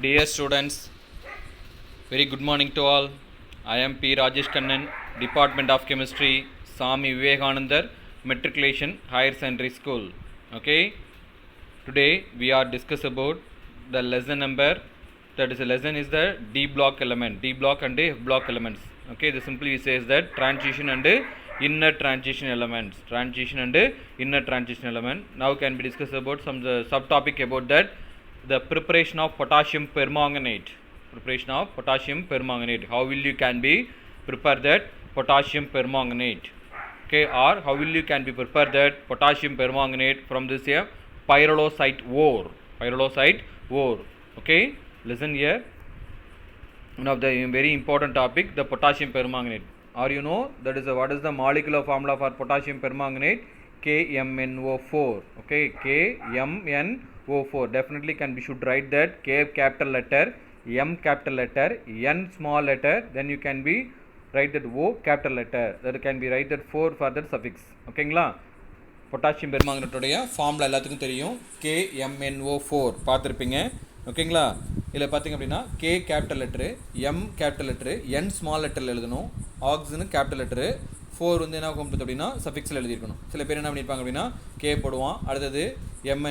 Dear students, very good morning to all. I am P. Rajesh Kannan, Department of Chemistry, Swami Vivekanandar Matriculation Higher Secondary School. Okay, today we are discuss about the lesson number. That is, the lesson is the D block element, D block and F block elements. Okay, this simply says that transition and inner transition elements, transition and inner transition element. Now can be discussed about some subtopic about that. The preparation of potassium permanganate. Preparation of potassium permanganate. How will you can be prepare that potassium permanganate? Okay, or how will you can be prepare that potassium permanganate from this here pyrolusite ore. Pyrolusite ore. Okay, listen here. One of the very important topic, the potassium permanganate. Or you know that is what is the molecular formula for potassium permanganate? KMnO4. Okay, KMnO4. Definitely can we should write that K capital letter, M capital letter, N small letter. Then you can be write that O capital letter. That can be write that 4 for that suffix. ஓகேங்களா potassium பெருமாங்கனேட்டுடைய formula எல்லாத்துக்கும் தெரியும் KMnO4 பார்த்துருப்பீங்க ஓகேங்களா இதில் பார்த்தீங்க அப்படின்னா K capital letter M capital letter N small லெட்டரில் எழுதணும் ஆக்சிஜன் கேபிட்டல் லெட்ரு 4 வந்து என்ன கொடுத்து அப்படின்னா சஃபிக்ஸில் எழுதியிருக்கணும் சில பேர் என்ன பண்ணியிருப்பாங்க அப்படின்னா K போடுவான் அடுத்தது M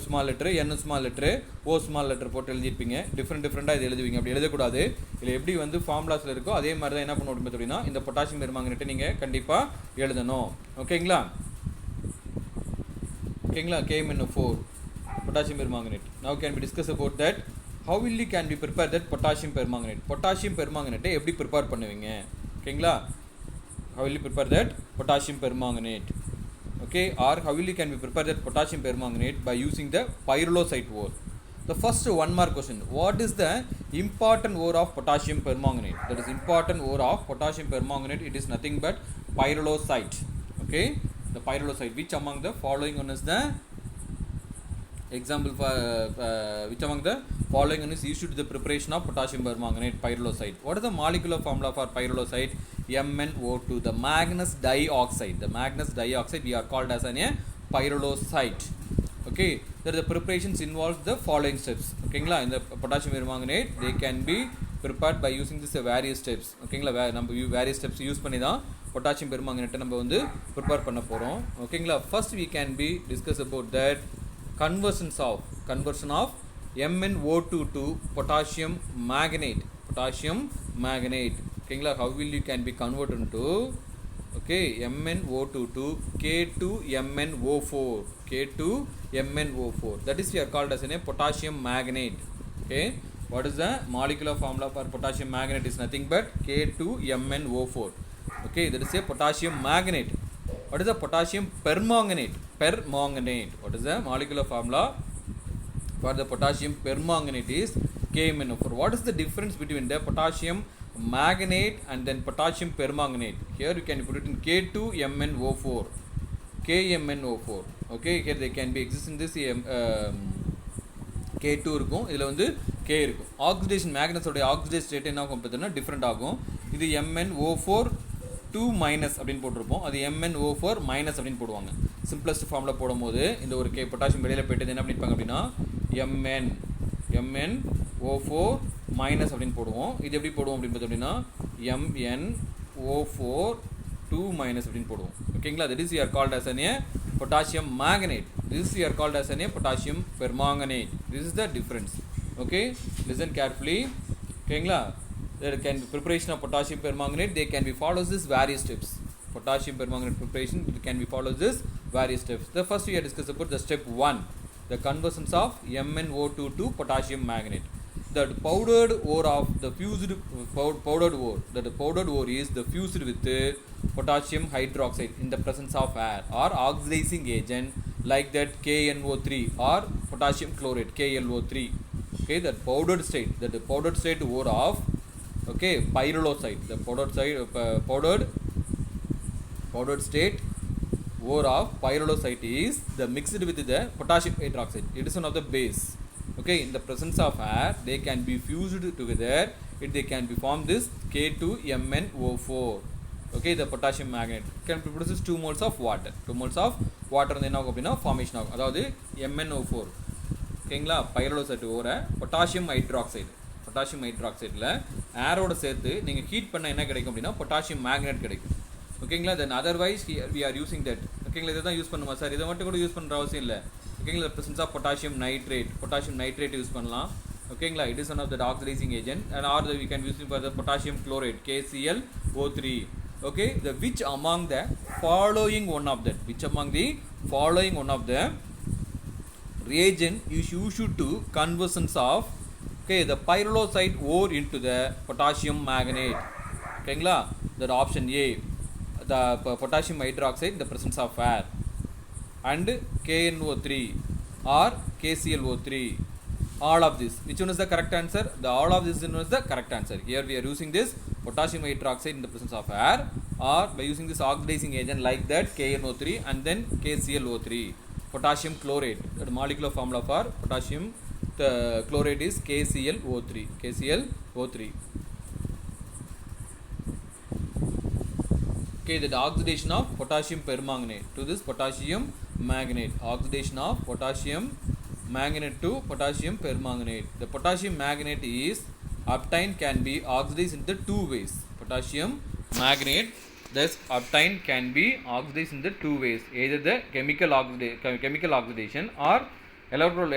small letter N small letter O small letter போட்டு எழுதியிருப்பீங்க டிஃப்ரெண்ட்டாக இது எழுதுவீங்க அப்படி எழுதக்கூடாது இதில் எப்படி வந்து ஃபார்முலாஸில் இருக்கோ அதே மாதிரி தான் என்ன பண்ணணும் அப்படின்னா இந்த பொட்டாசியம் பெருமாங்கனேட்டை நீங்கள் கண்டிப்பாக எழுதணும் ஓகேங்களா KMnO4 potassium permanganate. Now can we discuss about that how will you can be prepare that potassium permanganate எப்படி prepare பண்ணுவீங்க ஓகேங்களா how will you prepare that potassium permanganate okay or how will you can be prepare that potassium permanganate by using the pyrolusite ore. The first one mark question, what is the important ore of potassium permanganate? That is important ore of potassium permanganate, it is nothing but pyrolusite. Okay, the pyrolusite, which among the following one is the example for which among the following one is used to the preparation of potassium permanganate pyrolusite. What is the molecular formula for pyrolusite? MnO2, the manganese dioxide. The manganese dioxide we are called as a pyrolusite. Okay, there the preparations involves the following steps. Okay, in the potassium permanganate they can be prepared by using this various steps. Okay, நம்ம various steps use பண்ணி தான் potassium permanganate நம்ம வந்து prepare பண்ண போறோம். Okay, first we can be discuss about that conversion of MnO2 to potassium manganate. Okay, how will you can be converted into okay MnO2 to K2MnO4. That is we are called as a potassium manganate. Okay, what is the molecular formula for potassium manganate? Is nothing but K2MnO4. Okay, that is a potassium manganate. What is the potassium permanganate? What is the molecular formula for the potassium permanganate? Is KMnO4. What is the difference between the potassium manganate and then potassium permanganate? Here you can put it in K2MnO4. Okay, here they can be exist in this K2 இருக்கும் இதில் வந்து K இருக்கும் oxidation மேக்னஸோடைய oxidation state என்ன ஆகும் பார்த்தீங்கன்னா different ஆகும் இது MnO4 2 minus அப்படின்னு போட்டிருப்போம் அது MnO4 மைனஸ் அப்படின்னு போடுவாங்க சிம்பிளஸ்ட் ஃபார்மில் போடும்போது இந்த ஒரு பொட்டாசியம் வெளியில் போய்ட்டு என்ன பண்ணியிருப்பாங்க அப்படின்னா MnO4 மைனஸ் அப்படின்னு போடுவோம் இது எப்படி போடுவோம் அப்படின்னு பார்த்தோம் அப்படின்னா MnO4 2 மைனஸ் அப்படின்னு போடுவோம் ஓகேங்களா that is we are called as a potassium manganate. This we are called as a potassium permanganate. This is the difference. Okay, listen carefully. ஓகேங்களா there can be preparation of potassium permanganate, they can be follows this various steps. Potassium permanganate preparation can be follows this various steps. The first we are discuss about the step 1, the conversions of MnO2 to potassium manganate. The powdered ore of the fused powdered ore, that the powdered ore is the fused with potassium hydroxide in the presence of air or oxidizing agent like that KNO3 or potassium chlorate KLO3. Okay, that powdered state ore of okay pyrolusite, the powdered state ore of pyrolusite is the mixed with the potassium hydroxide. It is one of the base. Okay, in the presence of air they can be fused together, they can be formed this K2MnO4. Okay, the potassium manganate can produce 2 moles of water. 2 moles of water வந்து என்ன ஆகும் அப்படின்னா formation ஆகும் அதாவது MnO4 ஓகேங்களா. பைரலோசைட் ஓரை potassium hydroxide, potassium ஹைட்ராக்சைடில் ஏரோட சேர்த்து நீங்கள் ஹீட் பண்ண என்ன கிடைக்கும் அப்படின்னா பொட்டாசியம் மேக்னெட் கிடைக்கும். ஓகேங்களா. Then otherwise we are using that. ஓகேங்களா. இதை தான் யூஸ் பண்ணுமா சார், இதை மட்டும் கூட யூஸ் பண்ணுற அவசியம் இல்லை. ஓகேங்களா. Presence of potassium nitrate use பண்ணலாம். ஓகேங்களா. It is one of the oxidising agent and or we can use for the potassium chloride KClO3. okay, the which among the following one of the reagent is used to conversions of the pyrrolosite ore into the potassium magnate. ஓகேங்களா. that option A, the potassium hydroxide, the presence of air, and KNO3 or KClO3. All of this, which one is the correct answer? The all of this is the correct answer. Here we are using this potassium hydroxide in the presence of air, or by using this oxidizing agent like that KNO3 and then KClO3. Potassium chlorate, the molecular formula for potassium chlorate is KClO3. Okay, the oxidation of potassium permanganate to this potassium manganate. Oxidation of potassium manganate to potassium permanganate. The potassium manganate is obtained, can be oxidized in the two ways. Potassium manganate thus obtained can be oxidized in the two ways, either the chemical oxidation or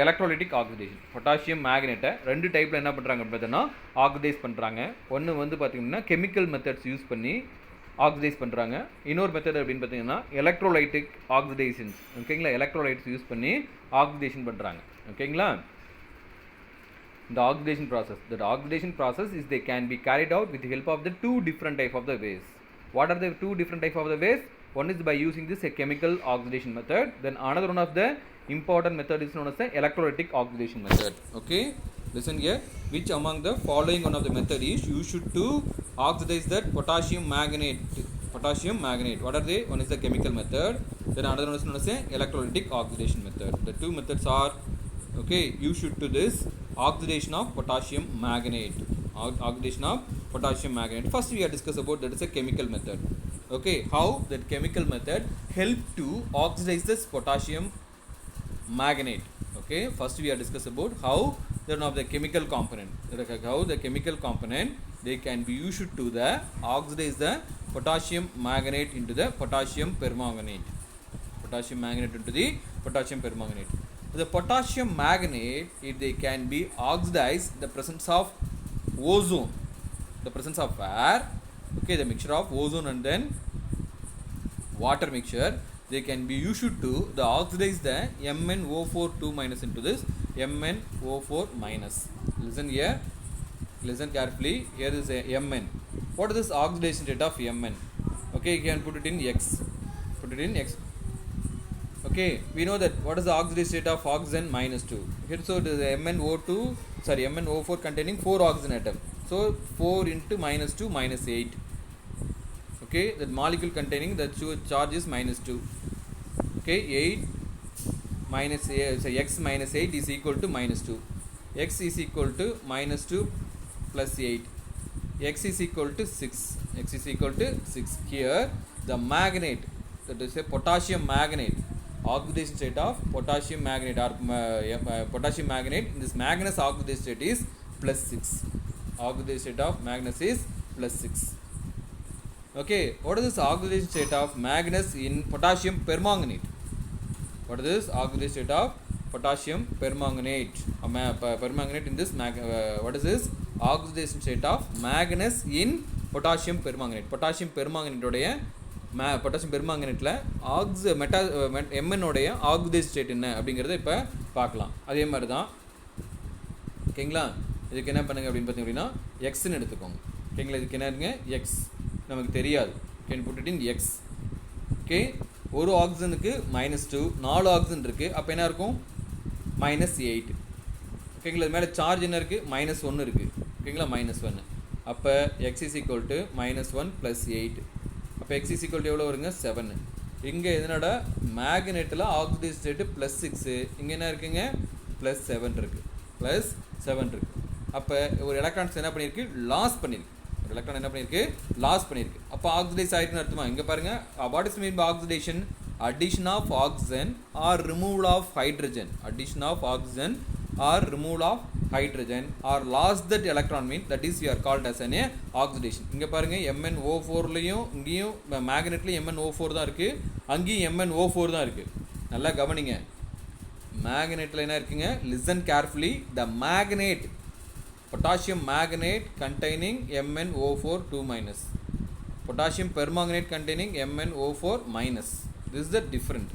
electrolytic oxidation. Potassium மேக்னேட்டை ரெண்டு டைப்பில் என்ன பண்ணுறாங்க பார்த்தீங்கன்னா oxidise பண்ணுறாங்க. ஒன்று வந்து பார்த்திங்கன்னா கெமிக்கல் மெத்தட்ஸ் யூஸ் பண்ணி ஆக்சிடைஸ் பண்ணுறாங்க. இன்னொரு மெத்தட் அப்படின்னு பார்த்தீங்கன்னா எலக்ட்ரோலைட்டிக் ஆக்சிடேஷன்ஸ். ஓகேங்களா. எலக்ட்ரோலைட்ஸ் யூஸ் பண்ணி ஆக்சிடேஷன் பண்ணுறாங்க. ஓகேங்களா. The oxidation process is they can be carried out with the help of the two different type of the ways. What are the two different type of the ways? One is by using this a chemical oxidation method, then another one of the important method is known as the electrolytic oxidation method. Okay, listen here, which among the following one of the method is used to oxidize that potassium manganate. What are they? One is the chemical method, then another one is known as the electrolytic oxidation method. The two methods are used to this oxidation of potassium manganate. First we are discuss about that is a chemical method. Okay, how that chemical method help to oxidize this potassium manganate. Okay, first we are discuss about how the chemical component, how the chemical component they can be used to the oxidize the potassium manganate into the potassium permanganate. The potassium manganate, if they can be oxidized, the presence of ozone, the presence of air, the mixture of ozone and then water mixture, they can be used to the oxidize the MnO4 minus into this MnO4 minus. Listen carefully. Here is a Mn. What is this oxidation rate of Mn? Okay, you can put it in X. Okay, we know that what is the oxidation rate of oxygen -2. Here, so it is MnO4 containing 4 oxygen atom. So 4 into -2 -8. Okay, that molecule containing the charge is -2. Okay, 8 minus x minus 8 is equal to -2. X is equal to -2 plus 8. X is equal to 6. Here the magnate, that is a potassium magnate, oxidation state of potassium magnate or potassium magnate in this manganese oxidation state is +6. Oxidation state of manganese is +6. Okay, what is this oxidation state of manganese in potassium permanganate? What is this oxidation state of potassium permanganate? Permanganate in this what is this oxidation state of manganese in potassium permanganate? Potassium permanganate உடைய potassium பெர்மாங்கனேட்டில் எம்என்னோடைய oxidise state என்ன அப்படிங்கிறத இப்போ பார்க்கலாம். அதே மாதிரி தான். ஓகேங்களா. இதுக்கு என்ன பண்ணுங்க அப்படின்னு பார்த்தீங்க அப்படின்னா எக்ஸ்ன்னு எடுத்துக்கோங்க. ஓகேங்களா. இதுக்கு என்ன இருங்க எக்ஸ் நமக்கு தெரியாது. Can put it in X. Okay, ஒரு ஆக்சிஜனுக்கு -2, 4 ஆக்சிஜன் இருக்குது. அப்போ என்ன இருக்கும் -8. ஓகேங்களா. இது மேலே சார்ஜ் என்ன இருக்குது -1 இருக்குது. ஓகேங்களா. -1. அப்போ x is equal to -1 plus 8. அப்போ x is equal to எவ்வளோ வருங்க 7. இங்கே இதனோட மேக்னெட்டில் ஆக்சிடைஸ் ஸ்டேட்டு +6, இங்கே என்ன இருக்குங்க +7 இருக்குது. அப்போ ஒரு எலக்ட்ரான்ஸ் என்ன பண்ணியிருக்கு லாஸ் பண்ணியிருக்கு. அப்போ ஆக்சிடைஸ் ஆகிட்டுன்னு அர்த்தமா? இங்கே பாருங்கள், what is mean by oxidation? addition of oxygen or removal of hydrogen. or removal of hydrogen or lost that electron mean that is you are called as an oxidation. இங்க பாருங்க MnO4 லையும் இங்கேயும் மேக்னெட்லயும் MnO4 தான் இருக்கு, அங்கேயும் MnO4 தான் இருக்கு. நல்லா கவனிங்க. மேக்னெட்ல என்ன இருக்குங்க? Listen carefully. The magnet, potassium magnate containing MnO4 2-. Potassium permanganate containing MnO4-. This is the different.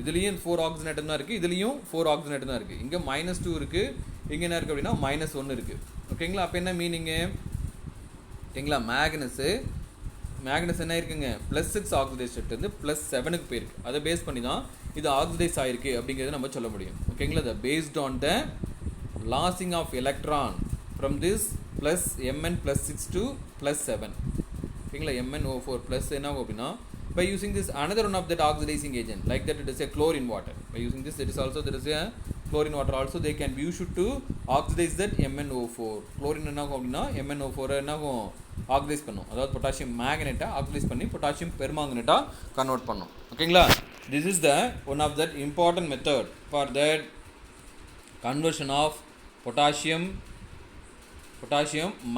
இதுலேயும் 4 ஆக்சிஜன் ஆட்டம் தான் இருக்குது, இதுலேயும் 4 ஆக்சிஜன் ஆட்டம் தான் இருக்குது. இங்கே -2 இருக்குது, இங்கே என்ன இருக்குது அப்படின்னா -1 இருக்குது. ஓகேங்களா? அப்போ என்ன மீனிங்கு? ஓகேங்களா? மேக்னஸ் என்ன இருக்குங்க? +6 ஆக்சிடைஸ் ஸ்டேட் வந்து +7க்கு போயிருக்கு. அதை பேஸ் பண்ணி தான் இது ஆக்சிடைஸ் ஆகிருக்கு அப்படிங்கிறத நம்ம சொல்ல முடியும். ஓகேங்களா? The based on the losing of electron from this Mn+6 to +7. ஓகேங்களா? MnO4 ப்ளஸ் என்ன ஆகும் அப்படின்னா by using this another one of that oxidizing agent, like that it is a chlorine water. By using this it is also there is a chlorine water also they can be used to oxidize that MnO4. chlorine என்ன ஆகும் அப்படின்னா MnO4 என்ன ஆகும்? Oxidise பண்ணும். அதாவது potassium மேக்னெட்டை oxidise பண்ணி potassium பெர்மாங்கனேட்டா convert பண்ணும். ஓகேங்களா? this is the one of that important method for that conversion of potassium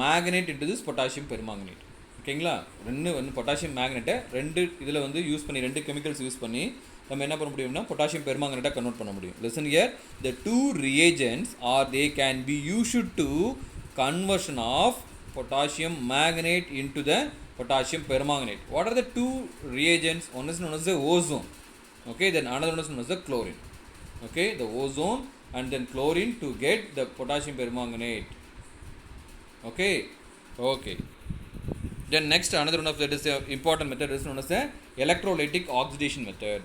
magnate into this potassium permanganate. ஓகேங்களா? ரெண்டு வந்து பொட்டாசியம் மேக்னெட்டை ரெண்டு இதில் வந்து யூஸ் பண்ணி, ரெண்டு கெமிக்கல்ஸ் யூஸ் பண்ணி நம்ம என்ன பண்ண முடியும்னா பொட்டாசியம் பெர்மாங்கனேட்டாக கன்வெர்ட் பண்ண முடியும். Listen here, the two reagents or they can be used to conversion of potassium magnate into the potassium permanganate. What are the two reagents? One is known as the ozone. Okay, then another one is known as the chlorine. Okay, the ozone and then chlorine to get the potassium permanganate. Okay. Then next another one of that is the important method is known as the electrolytic oxidation method.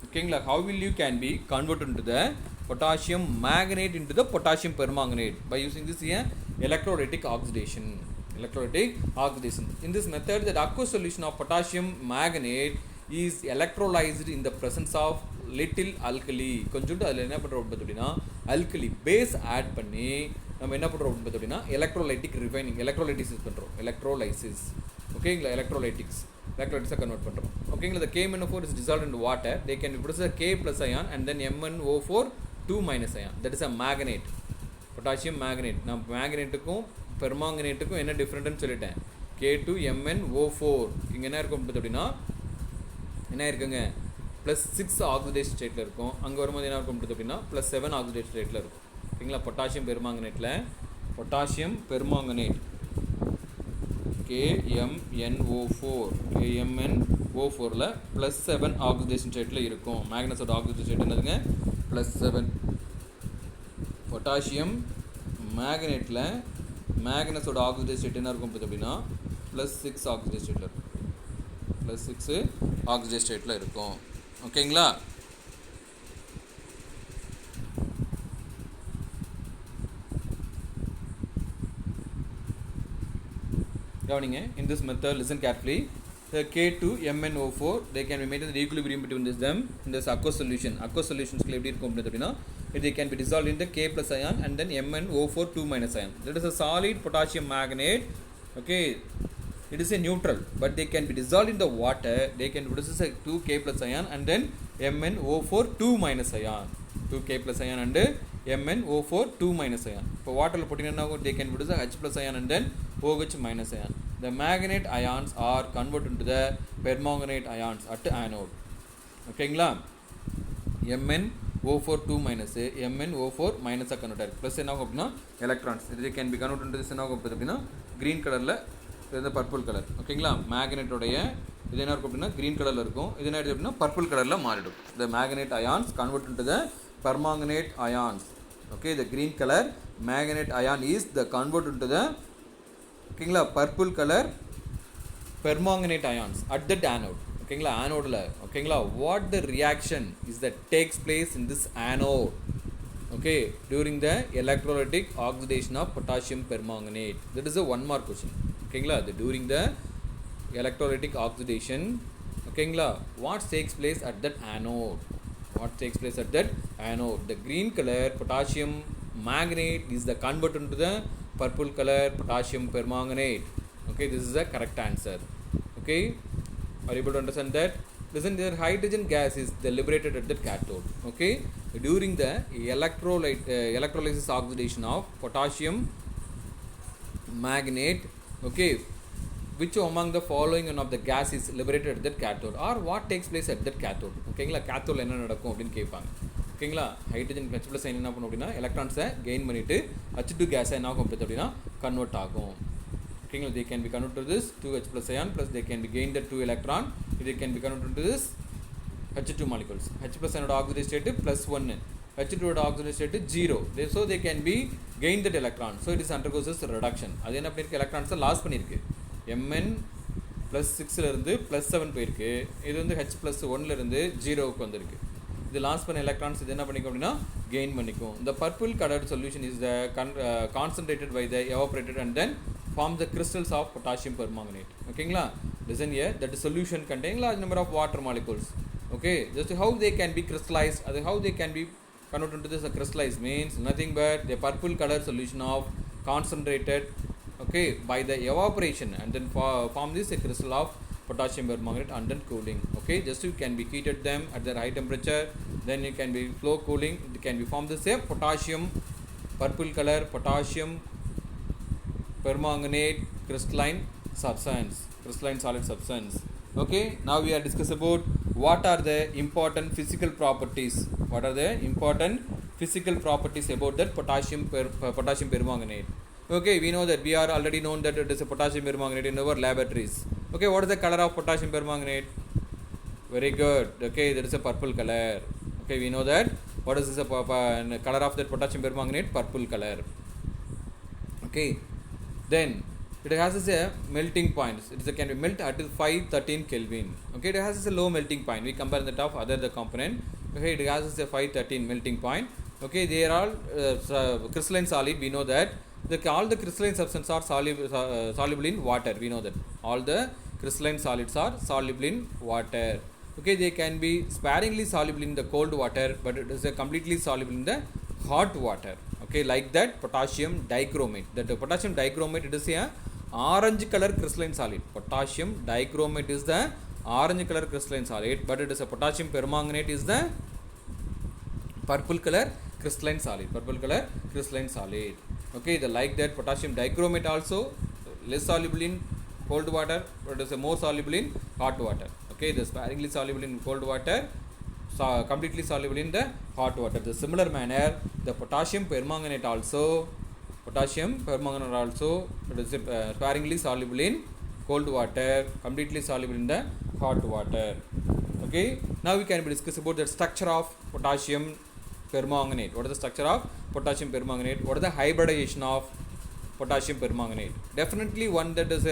Okay, how will you can be converted into the potassium magnate into the potassium permanganate by using this here electrolytic oxidation. In this method, the aqueous solution of potassium magnate is electrolyzed in the presence of little alkali. கொஞ்சம் அதில் என்ன பண்ணுறோம் அப்படின்னா alkali base add பண்ணி நம்ம என்ன பண்ணுறோம் அப்படின்னா எலக்ட்ரோலைட்டிக் ரிஃபைனிங், எலக்ட்ரோலைட்டிஸ் பண்ணுறோம். ஓகேங்களா? எலக்ட்ரோலைட்டிஸாக கன்வெர்ட் பண்ணுறோம். ஓகேங்களா? the KMnO4 is dissolved in water. They can produce a K plus ion and then MnO4 2- ion. That is a magnate, potassium magnate. நான் மேக்னேட்டுக்கும் பெர்மாங்கனேட்டுக்கும் என்ன டிஃப்ரெண்ட்னு சொல்லிட்டேன். K2 MnO4 இங்கே என்ன இருக்கும் அப்படின்னா என்ன இருக்குங்க? +6 ஆக்சிடைஸ் ஸ்டேட்டில் இருக்கும். அங்கே வரும்போது என்ன இருக்கும் அப்படின்னா +7 ஆக்சிடைஸ் ஸ்டேட்டில் இருக்கும். ஓகேங்களா? பொட்டாசியம் பெர்மாங்கனேட்டில் பொட்டாசியம் பெர்மாங்கனேட் KMnO4ல் +7 ஆக்சிடேஷன் ஸ்டேட்டில் இருக்கும். மேக்னஸோட ஆக்சிடேஷன் ஸ்டேட் என்னதுங்க? +7. பொட்டாசியம் மேக்னேட்டில் மேக்னஸோட ஆக்சிடேஷன் ஸ்டேட் என்ன இருக்கும் அப்படின்னா +6 ஆக்சிடேஷன் ஸ்டேட்டில் இருக்கும். +6 ஆக்சிடேஷன் ஸ்டேட்டில் இருக்கும். ஓகேங்களா? கவனிங்க. In this method, listen carefully. The K2 MnO4 they can be maintained the equilibrium between them in this aqueous solution. Aqueous solutions எப்படி இருக்கும் அப்படின்னா they can be dissolved in the K plus ion and then MnO4 2- ion. That is a solid potassium magnate. Okay, it is a neutral, but they can be dissolved in the water. They can produce a 2K plus ion and then MnO4 2- ion. 2K plus ion and MnO4 2- ion. இப்போ வாட்டரில் போட்டிங்கன்னா they can produce a H plus ion and then OH minus ion. The magnate ions are converted into the permanganate ions at anode. ஓகேங்களா? MnO4 2- MnO4- convert ஆகிருக்கு. Plus என்ன ஆகும் அப்படின்னா electrons இது can be convert into this என்ன ஆகும் அப்படின்னா green கலரில் இது பர்பிள் கலர். ஓகேங்களா? மேக்னெட்டோடைய இது என்ன இருக்கும் அப்படின்னா க்ரீன் கலரில் இருக்கும். இது என்ன அப்படின்னா பர்பிள் கலரில் மாறிடும். The magnate ions convert into the permanganate ions. Okay, the green color magnate ion is the convert into the ஓகேங்களா purple colour permanganate ions at that anode. ஓகேங்களா? ஆனோடில். ஓகேங்களா? What the reaction is that takes place in this anode? Okay, during the electrolytic oxidation of potassium permanganate. That is a 1 mark question. ஓகேங்களா? அது during the electrolytic oxidation. ஓகேங்களா? வாட் டேக்ஸ் பிளேஸ் அட் தட் ஆனோட்? The green color potassium magnate is the converted into the purple color potassium permanganate. Okay, this is the correct answer. Okay, are you able to understand that? Listen, their hydrogen gas is liberated at the cathode. Okay, during the electrolysis oxidation of potassium magnate, okay, which among the following one of the gas is liberated at that cathode, or what takes place at that cathode? ஓகேங்களா, கேத்தோடில் என்ன நடக்கும் அப்படின்னு கேட்பாங்க. ஓகேங்களா, hydrogen H plus iron என்ன பண்ணும் அப்படின்னா எலக்ட்ரான்ஸை gain பண்ணிவிட்டு H2 கேஸை என்ன ஆகும் அப்படின்னா கன்வெர்ட் ஆகும். ஓகேங்களா, they can be converted to this 2H plus ion plus they can be gained the 2 electron, they can be converted to this H2 molecules. H plus ion oxidation state plus 1, H2 oxidation state 0. So they can be gained that electron. So it is undergoes this reduction. அது என்ன பண்ணிருக்கு, எலக்ட்ரான்ஸை loss பண்ணியிருக்கு. Mn plus 6 இருந்து plus 7 போயிருக்கு. இது வந்து H plus 1 இருந்து 0க்கு வந்திருக்கு. இது லாஸ் பண்ண எலக்ட்ரான்ஸ் இது என்ன பண்ணிக்கும் அப்படின்னா கெயின் பண்ணிக்கும். The purple colored solution is the concentrated by the evaporated and then form the crystals of potassium permanganate. ஓகேங்களா, listen here, that the solution contain large number of water molecules. Okay, just how they can be crystallized, how they can be converted into this crystallized means nothing but the purple color solution of concentrated, okay, by the evaporation and then form this a crystal of potassium permanganate under cooling. Okay, just you can be heated them at their high temperature, then it can be flow cooling, it can be formed this a potassium purple color potassium permanganate crystalline substance, crystalline solid substance. Okay, now we are discuss about what are the important physical properties, what are the important physical properties about that potassium permanganate. Okay, we know that we are already known that it is a potassium permanganate in our laboratories. Okay, what is the color of potassium permanganate? Very good. Okay, there is a purple color. Okay, we know that. What is the color of that potassium permanganate? Purple color. Okay, then it has a melting point. It can be melt at 513 Kelvin. Okay, it has a low melting point. We compare that of other the component. Okay, it has a 513 melting point. Okay, they are all crystalline solid. We know that all the crystalline substances are soluble in water. We know that all the crystalline solids are soluble in water. Okay, they can be sparingly soluble in the cold water, but it is completely soluble in the hot water. Okay, like that potassium dichromate. That potassium dichromate, it is a orange color crystalline solid. Potassium dichromate is the orange color crystalline solid, but it is a potassium permanganate is the purple color crystalline solid. Purple color crystalline solid. Okay, the like that potassium dichromate also less soluble in cold water, but it is a more soluble in hot water. Okay, the sparingly soluble in cold water, completely soluble in the hot water. The similar manner, the potassium permanganate also it is sparingly soluble in cold water, completely soluble in the hot water. Okay, now we can discuss about the structure of potassium permanganate. What is the structure of potassium permanganate? What is the hybridization of potassium permanganate? Definitely one that is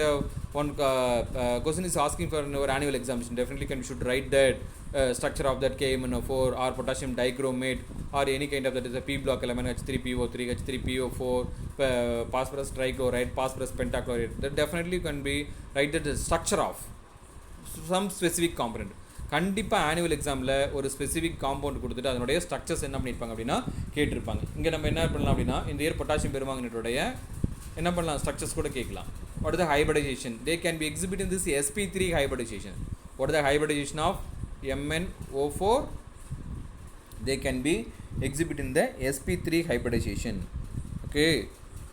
one question is asking for our annual examination. Definitely should write that structure of that KMnO4 or potassium dichromate or any kind of that is a P block element, H3PO3, H3PO4, phosphorus trichloride, phosphorus pentachloride. That definitely can be write that the structure of some specific component. கண்டிப்பாக annual எக்ஸாமில் ஒரு specific compound கொடுத்துட்டு அதனுடைய structures என்ன பண்ணியிருப்பாங்க அப்படின்னா கேட்டிருப்பாங்க. இங்கே நம்ம என்ன பண்ணலாம் அப்படின்னா இந்த இயர் பொட்டாசியம் பெர்மாங்கனேட்டோடைய என்ன பண்ணலாம் ஸ்ட்ரக்சர்ஸ் கூட கேட்கலாம். What is the hybridisation? They can be exhibit in this sp3 hybridisation. What is the hybridisation of MnO4? They can be exhibit in the sp3 hybridization. Okay,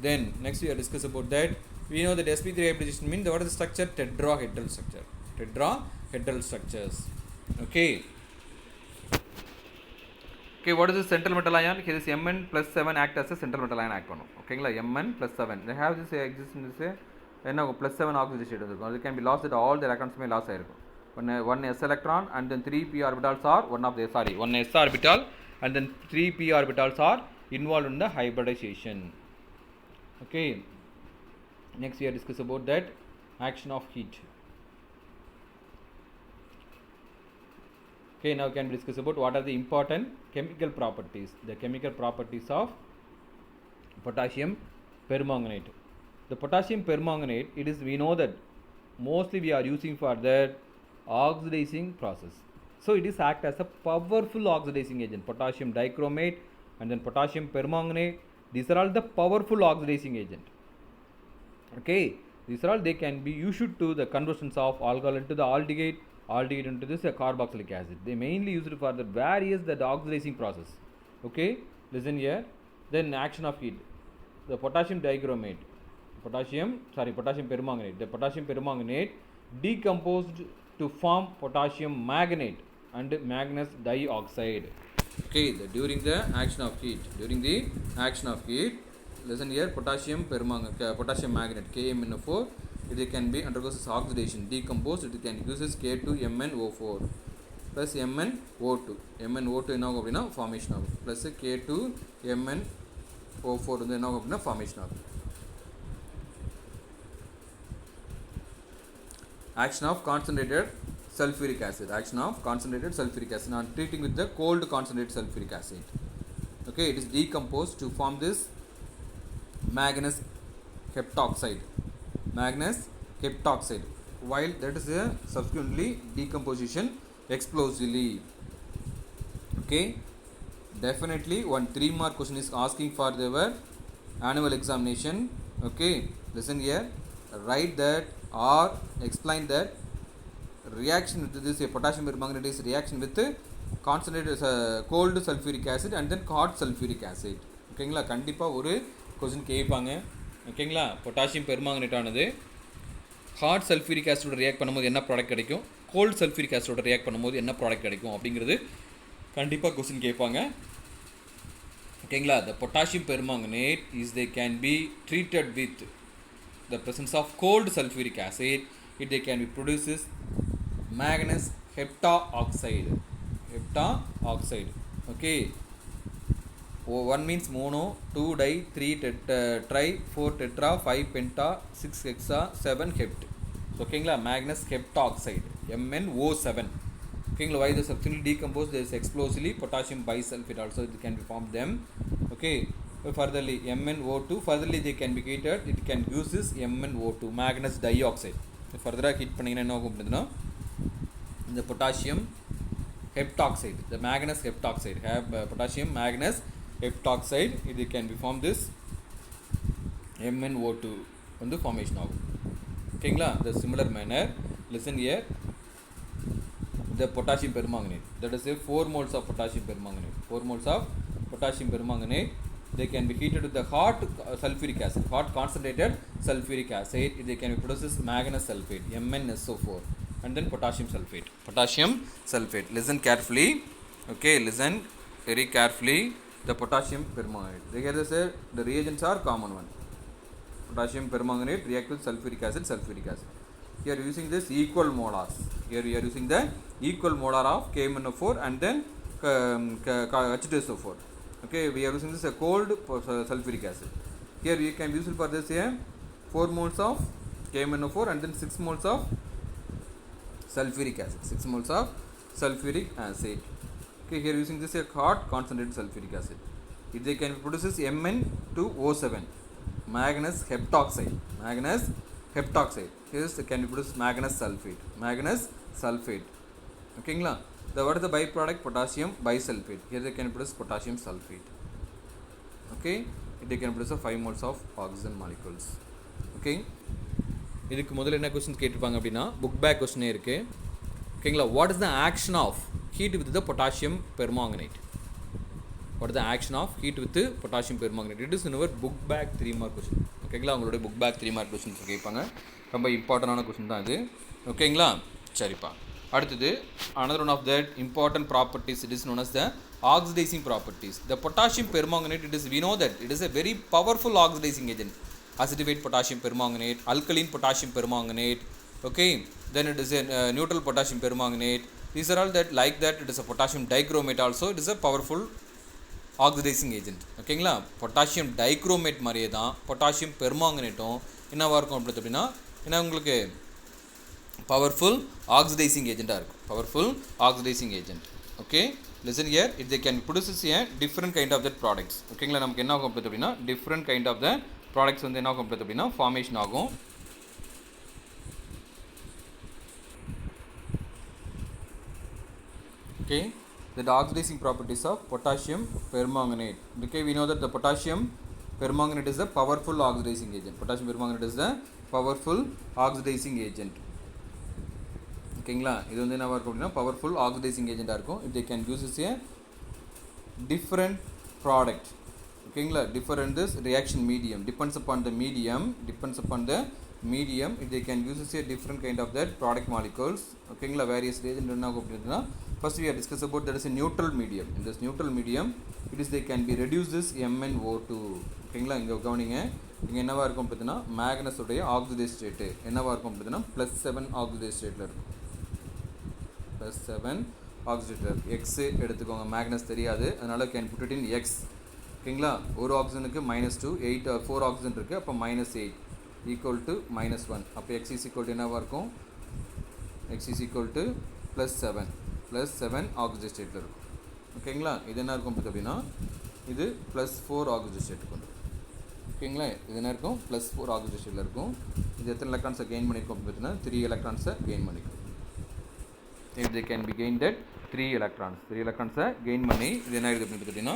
then next we are discuss about that. We know that sp3 hybridization means what is the structure? Tetrahedral structure. Tetrahedral structures. Okay, what is the central metal ion? Here is Mn plus 7 act as a central metal ion act பண்ணும். ஓகேங்களா, Mn plus 7 they have this exist in this என்ன plus 7 oxidation state இருக்கும். It can be lost that all the electrons may loss ஆயிருக்கும். one s electron and then 3 p orbitals are one s orbital and then 3 p orbitals are involved in the hybridization. Okay, next we are discuss about that action of heat. Okay, now can we discuss about what are the important chemical properties, the chemical properties of potassium permanganate. The potassium permanganate, it is, we know that mostly we are using for that oxidizing process. So it is act as a powerful oxidizing agent. Potassium dichromate and then potassium permanganate, these are all the powerful oxidizing agent. Okay, these are all they can be used to the conversions of alcohol into the aldehyde into this carboxylic acid. They mainly used for the various the oxidizing process. Okay, listen here. Then action of heat. The potassium dichromate, potassium permanganate. The potassium permanganate decomposed to form potassium magnate and manganese dioxide. Okay, during the action of heat, listen here, potassium magnate KMnO4, it can be undergoes oxidation, decomposed, it can uses K2MnO4 plus MnO2 என்ன ஆகும் அப்படின்னா formation ஆகும் plus K2MnO4 வந்து என்ன ஆகும் அப்படின்னா formation ஆகும். Action of concentrated sulfuric acid. Now treating with the cold concentrated sulfuric acid. Okay, it is decomposed to form this manganese heptoxide. While that is a subsequently decomposition explosively. Okay, definitely one 3 mark question is asking for their annual examination. Okay, listen here, write that or explain that reaction with this potassium permanganate is reaction with concentrated cold sulfuric acid and then hot sulfuric acid. ஓகேங்களா, கண்டிப்பாக ஒரு question கேட்பாங்க. ஓகேங்களா, potassium permanganate ஆனது hot sulphuric ஆசிடோட react பண்ணும்போது என்ன product கிடைக்கும், gold sulphuric ஆசிடோட react பண்ணும்போது என்ன ப்ராடக்ட் கிடைக்கும் அப்படிங்கிறது கண்டிப்பாக கொஸ்டின் கேட்பாங்க. ஓகேங்களா, the potassium permanganate is they can be treated with the presence of cold sulfuric acid, they can be produces manganese heptaoxide. Okay, 1 means mono, 2 di, 3 tri, 4 tetra, 5 penta, 6 hexa, 7 hept. ஓகேங்களா, manganese heptaoxide MnO7. ஓகேங்களா, why the substantially decomposed there is explosively potassium bisulfate also it can be formed them. Okay, furtherly MnO2, furtherly they can be heated, it can use this MnO2 manganese dioxide. Further heat பண்ணீங்கன்னா என்ன ஆகும் அப்படின்னா இந்த potassium heptoxide, the manganese heptoxide potassium manganese heptoxide it can be formed this MnO2 வந்து formation ஆகும். ஓகேங்களா, the similar manner listen here, the potassium permanganate, that is a 4 moles of potassium permanganate, they can be heated with the hot sulfuric acid, hot concentrated sulfuric acid, they can be produces manganese sulfate MnSO4 and then potassium sulfate. Listen carefully. Okay, listen very carefully. The potassium permanganate, they here say the reagents are common one. Potassium permanganate react with sulfuric acid. Here using this equal molars. Here we are using the equal molar of KMnO4 and then H2SO4. Okay, we are using this a cold sulfuric acid. Here we can use it for this 4 moles of KMnO4 and then 6 moles of sulfuric acid. Okay, here using this a hot concentrated sulfuric acid. If they can produces Mn2O7 manganese heptoxide. Here can be produced manganese sulfate. Okay, what is the byproduct? Potassium bisulfate. Here they can produce potassium sulfate. Okay, they can produce 5 moles of oxygen molecules. Okay, இதுக்கு முதல்ல என்ன question கேட்டிருப்பாங்க அப்படினா book back क्वेश्चनே இருக்கு. ஓகேங்களா, what is the action of heat with the potassium permanganate? What is the action of heat with potassium permanganate? It is in our book back 3 mark question. ஓகேங்களா, உங்களுடைய book back 3 mark question கேட்பாங்க. ரொம்ப இம்பார்ட்டன்டான question தான் இது. ஓகேங்களா, சரிப்பா. அடுத்து another one of that important properties, it is known as the oxidizing properties. The potassium permanganate, we know that it is a very powerful oxidizing agent. Acidified potassium permanganate, alkaline potassium permanganate. Okay, then it is a neutral potassium permanganate. These are all that like that. It is a potassium dichromate also. It is a powerful oxidizing agent. ஓகேங்களா, potassium dichromate மாதிரியே தான் potassium permanganate-ம் என்னவா இருக்கும் அப்படின்னா என்ன உங்களுக்கு powerful oxidising ஏஜென்ட்டாக இருக்கும். Okay, listen here, if they can produces a different kind of that products. ஓகேங்களா, நமக்கு என்ன ஆகும் அப்படின்னா different kind of the products வந்து என்ன ஆகும் அப்படின்னா formation ஆகும். Okay, the oxidizing properties of potassium permanganate. Okay, we know that the potassium permanganate is a powerful oxidizing agent. ஓகேங்களா, இது வந்து என்ன இருக்கும் அப்படின்னா பவர்ஃபுல் ஆக்சிடைசிங் ஏஜென்ட்டாக இருக்கும். It they can use is a different product. ஓகேங்களா, differ in this reaction medium, depends upon the medium they can use a different kind of that product molecules. ஓகேங்களா, various reagent என்ன ஆகும் அப்படின்னா, first we have discussed about that is a neutral medium. In this neutral medium it is they can be reduced this MnO2. ஓகேங்களா, இங்கே கவனிங்க, இங்கே என்னவா இருக்கும் பார்த்தீங்கன்னா மேக்னஸ் உடைய ஆக்சிடைஸ் ஸ்டேட்டு என்னவா இருக்கும் பார்த்தீங்கன்னா +7 ஆக்சிடைஸ் ஸ்டேட்டில் இருக்கும். +7 ஆக்சிடேட்டர் எக்ஸ் எடுத்துக்கோங்க, மேக்னஸ் தெரியாது, அதனால் can put it in X. ஓகேங்களா, ஒரு ஆக்சிஜனுக்கு -2, 4 ஆக்சிஜன் இருக்குது, அப்போ -8 ஈக்குவல் டு -1. அப்போ எக்ஸ் இஸ் ஈக்குவல் டு என்னவாக இருக்கும், X is equal to +7 oxygen ஸ்டேட்டில் இருக்கும். ஓகேங்களா, இது என்ன இருக்கும் பார்த்து அப்படின்னா இது +4 ஆக்சிஜன் ஸ்டேட்டுக்கு வந்து. ஓகேங்களா, இது என்ன இருக்கும் +4 ஆக்சிஜன் ஸ்டேட்டில் இருக்கும். இது எத்தனை எலக்ட்ரான்ஸை கெயின் பண்ணியிருக்கோம் பார்த்தீங்கன்னா 3 எலக்ட்ரான்ஸை கெயின் பண்ணிக்கும். if they can be gained at 3 electrons gain பண்ணி இது என்ன ஆகுது அப்படின்னு பார்த்தீங்கன்னா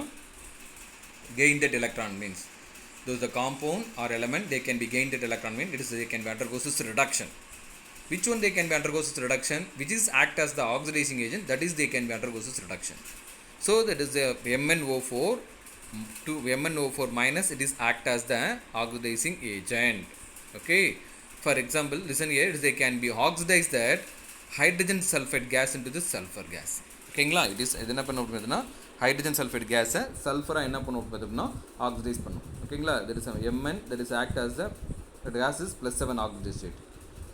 gained at electron means those the compound or element they can be gained at electron means it is they can be undergoes this reduction. Which one they can be undergoes this reduction, which is act as the oxidizing agent, that is they can be undergoes this reduction. So that is the MnO4 to MnO4 minus, it is act as the oxidizing agent. Okay, for example listen here, they can be oxidized that hydrogen sulfide gas into the sulfur gas. ஓகேங்களா, it is இது என்ன பண்ண அப்படின்னா hydrogen sulphide கேஸை சல்ஃபராக என்ன பண்ணும் பார்த்தோம்னா oxidise பண்ணும். ஓகேங்களா, that is Mn that is act as the gas is +7 oxidise state.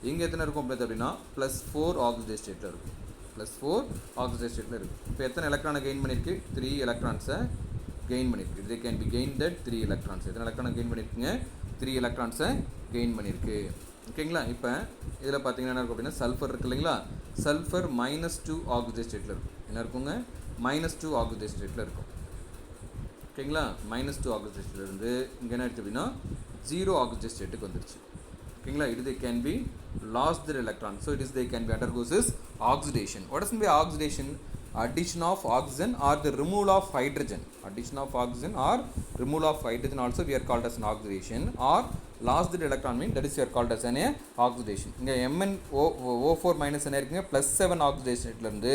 இங்கே எத்தனை இருக்கும் பார்த்தது அப்படின்னா +4 ஆக்சிடைஸ் ஸ்டேட்டில் இருக்கும். +4 ஆக்சிடைஸ் ஸ்டேட்டில் இருக்குது. இப்போ எத்தனை எலக்ட்ரானை கெயின் பண்ணியிருக்கு, 3 எலக்ட்ரான்ஸை கெயின் பண்ணியிருக்கு. இது can B gain that 3 electrons. எத்தனை எலக்ட்ரானை கெயின் பண்ணியிருக்குங்க, 3 எலக்ட்ரான்ஸை கெயின் பண்ணியிருக்கு. ஓகேங்களா, இப்போ இதில் பார்த்தீங்கன்னா என்ன இருக்கும் அப்படின்னா சல்ஃபர் இருக்குது இல்லைங்களா, சல்ஃபர் -2 ஆக்சிடைஸ் ஸ்டேட்டில் இருக்கும். என்ன இருக்குங்க, -2 ஆக்சிடைஸ் ஸ்டேட்டில் இருக்கும். ஓகேங்களா, -2 ஆக்சிடைஸ் ஸ்டேட்லேருந்து இங்கே என்ன இருக்குது அப்படின்னா 0 ஆக்சிடைஸ் ஸ்டேட்டுக்கு வந்துருச்சு. ஓகேங்களா, இது they can be lost their electron, so it is they can be undergoes this oxidation. What is mean by oxidation? Addition of oxygen or the removal of hydrogen. Addition of oxygen or removal of hydrogen also we are called as an oxidation, or lost the electron mean that is we are called as an oxidation. இங்கே MnO4 minus என்ன இருக்குங்க, +7 ஆக்சிடேஷன்ல இருந்து